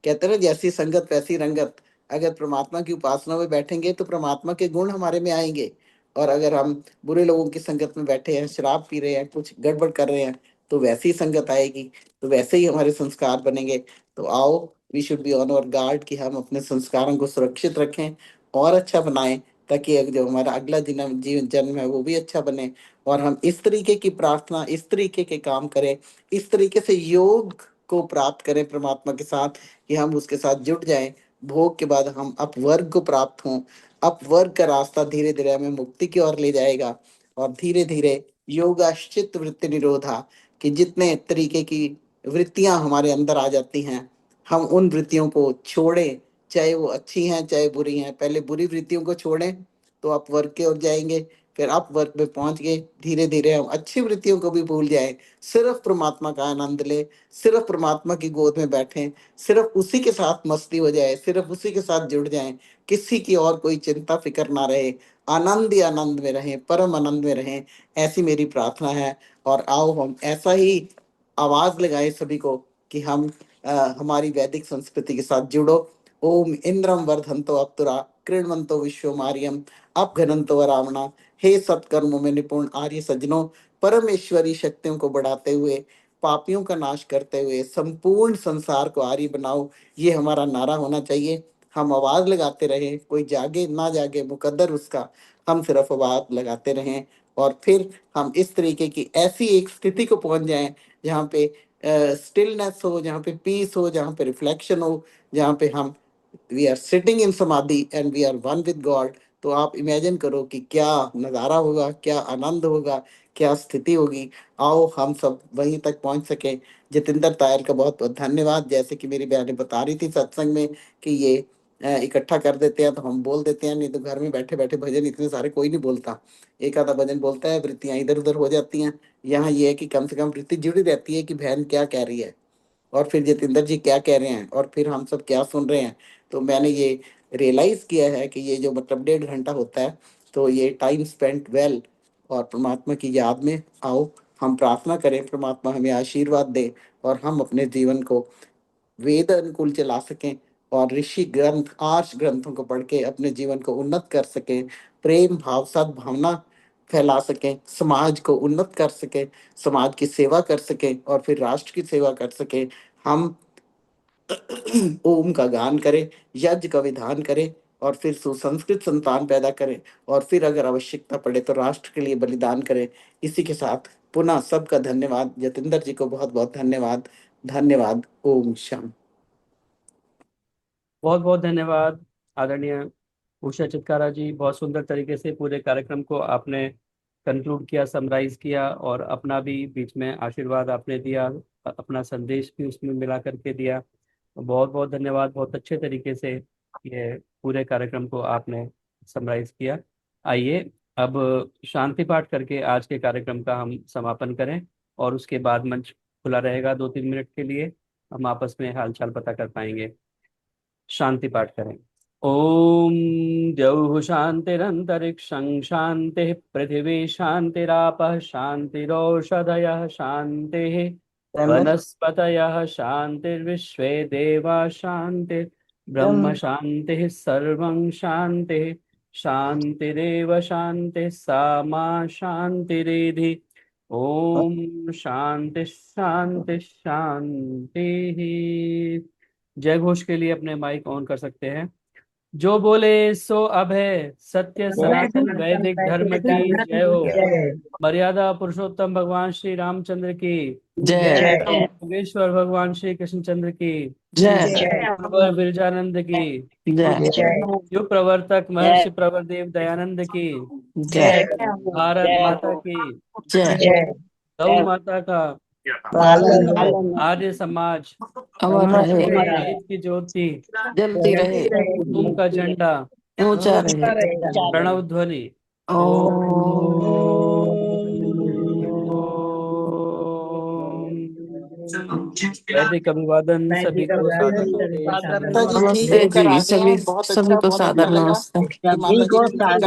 कहते हैं ना, जैसी संगत वैसी रंगत। अगर परमात्मा की उपासना में बैठेंगे तो परमात्मा के गुण हमारे में आएंगे, और अगर हम बुरे लोगों की संगत में बैठे हैं, शराब पी रहे हैं, कुछ गड़बड़ कर रहे हैं, तो वैसी संगत आएगी, तो वैसे ही हमारे संस्कार बनेंगे। तो आओ, we should be on our guard कि हम अपने संस्कारों को सुरक्षित रखें और अच्छा बनाएं, ताकि जो हमारा अगला जीवन जन्म है वो भी अच्छा बने। और हम इस तरीके की प्रार्थना, इस तरीके के काम करें, इस तरीके से योग को प्राप्त करें परमात्मा के साथ, कि हम उसके साथ जुट जाएं। भोग के बाद हम अपवर्ग को प्राप्त हों। अपवर्ग का रास्ता धीरे धीरे हमें मुक्ति की ओर ले जाएगा। और धीरे धीरे योगाश्चित वृत्ति निरोधा, कि जितने तरीके की वृत्तियां हमारे अंदर आ जाती हैं, हम उन वृत्तियों को छोड़ें, चाहे वो अच्छी हैं चाहे बुरी हैं। पहले बुरी वृत्तियों को छोड़ें तो आप वर्ग की ओर जाएंगे, फिर आप वर्ग में पहुंच गए, धीरे धीरे हम अच्छी वृत्तियों को भी भूल जाएं, सिर्फ परमात्मा का आनंद ले, सिर्फ परमात्मा की गोद में बैठें, सिर्फ उसी के साथ मस्ती हो जाए, सिर्फ उसी के साथ जुड़ जाएं, किसी की और कोई चिंता फिक्र ना रहे, आनंद ही आनंद में रहें, परम आनंद में रहें। ऐसी मेरी प्रार्थना है। और आओ हम ऐसा ही आवाज लगाएं सभी को कि हम हमारी वैदिक संस्कृति के साथ जुड़ो। ओम इंद्रम वर्धंतो अप्तुरा कृण्वंतो विश्वमार्यम अपघनंतो रावणा। हे सत्कर्मों में निपुण आर्य सज्जनों, परमेश्वरी शक्तियों को बढ़ाते हुए, पापियों का नाश करते हुए संपूर्ण संसार को आर्य बनाओ, ये हमारा नारा होना चाहिए। हम आवाज लगाते रहें, कोई जागे ना जागे मुकद्दर उसका, हम सिर्फ आवाज लगाते रहें। और फिर हम इस तरीके की ऐसी एक स्थिति को पहुंच जाएं जहाँ पे स्टिलनेस हो, जहाँ पे पीस हो, जहाँ पे रिफ्लेक्शन हो, जहाँ पे हम we are sitting in samadhi and we are one with God. तो आप इमेजिन करो कि क्या नज़ारा होगा, क्या आनंद होगा, क्या स्थिति होगी। आओ हम सब वहीं तक पहुंच सके। जितेंद्र तायल का बहुत बहुत धन्यवाद। जैसे कि मेरी बहनें बता रही थी सत्संग में कि ये इकट्ठा कर देते हैं तो हम बोल देते हैं, नहीं तो घर में बैठे बैठे भजन इतने सारे कोई नहीं बोलता, एक आधा भजन बोलता है, वृत्तियां इधर उधर हो जाती हैं। यहाँ ये है कि कम से कम वृत्ति जुड़ी रहती है कि बहन क्या कह रही है, और फिर जितेंद्र जी क्या कह रहे हैं, और फिर हम सब क्या सुन रहे हैं। तो मैंने ये रियलाइज किया है कि ये जो मतलब 1.5 घंटा होता है, तो ये टाइम स्पेंट वेल। और परमात्मा की याद में आओ हम प्रार्थना करें, परमात्मा हमें आशीर्वाद दे और हम अपने जीवन को वेद अनुकूल चला सकें, और ऋषि ग्रंथ, आर्ष ग्रंथों को पढ़ के अपने जीवन को उन्नत कर सकें, प्रेम भाव सद्भावना फैला सकें, समाज को उन्नत कर सकें, समाज की सेवा कर सकें, और फिर राष्ट्र की सेवा कर सकें। हम ओम का गान करें, यज्ञ का विधान करें, और फिर सुसंस्कृत संतान पैदा करें, और फिर अगर आवश्यकता पड़े तो राष्ट्र के लिए बलिदान करें। इसी के साथ पुनः सबका धन्यवाद। जतेंद्र जी को बहुत बहुत धन्यवाद। धन्यवाद। ओम शांति। बहुत बहुत धन्यवाद आदरणीय उषा चित्कारा जी। बहुत सुंदर तरीके से पूरे कार्यक्रम को आपने कंक्लूड किया, समराइज किया, और अपना भी बीच में आशीर्वाद आपने दिया, अपना संदेश भी उसमें मिला करके दिया। बहुत बहुत धन्यवाद। बहुत अच्छे तरीके से ये पूरे कार्यक्रम को आपने समराइज किया। आइए अब शांति पाठ करके आज के कार्यक्रम का हम समापन करें और उसके बाद मंच खुला रहेगा 2-3 मिनट के लिए, हम आपस में हालचाल पता कर पाएंगे। शांति पाठ करें। ओम द्यौः शान्तिरन्तरिक्षं शान्तिः पृथिवी शान्तिरापः शान्तिरोषधयः शान्तिः वनस्पतयः शान्तिर्विश्वे देवा शान्तिर्ब्रह्म शान्तिः सर्वं शान्तिः शान्तिरेव शान्तिः सा मा शान्तिरेधि। ओम शांति शांति शांति। जय घोष के लिए अपने माइक ऑन कर सकते हैं। जो बोले सो अभय सत्य सनातन वैदिक धर्म की जय हो। मर्यादा पुरुषोत्तम भगवान श्री रामचंद्र की जय। योगेश्वर भगवान श्री कृष्णचंद्र की जय। प्रवर विरजानंद की जय। युग प्रवर्तक महर्षि प्रवर देव दयानंद की जय। भारत माता की जय। गौ माता का आर्य समाज अमर रहे, वेद की ज्योति जलती रहे, कुसुम का झंडा ऊंचा रहे। प्रणव ध्वनि। वैदिक अभिवादन सभी को सादर नमस्ते। नमस्ते जी, सभी को सादर नमस्ते।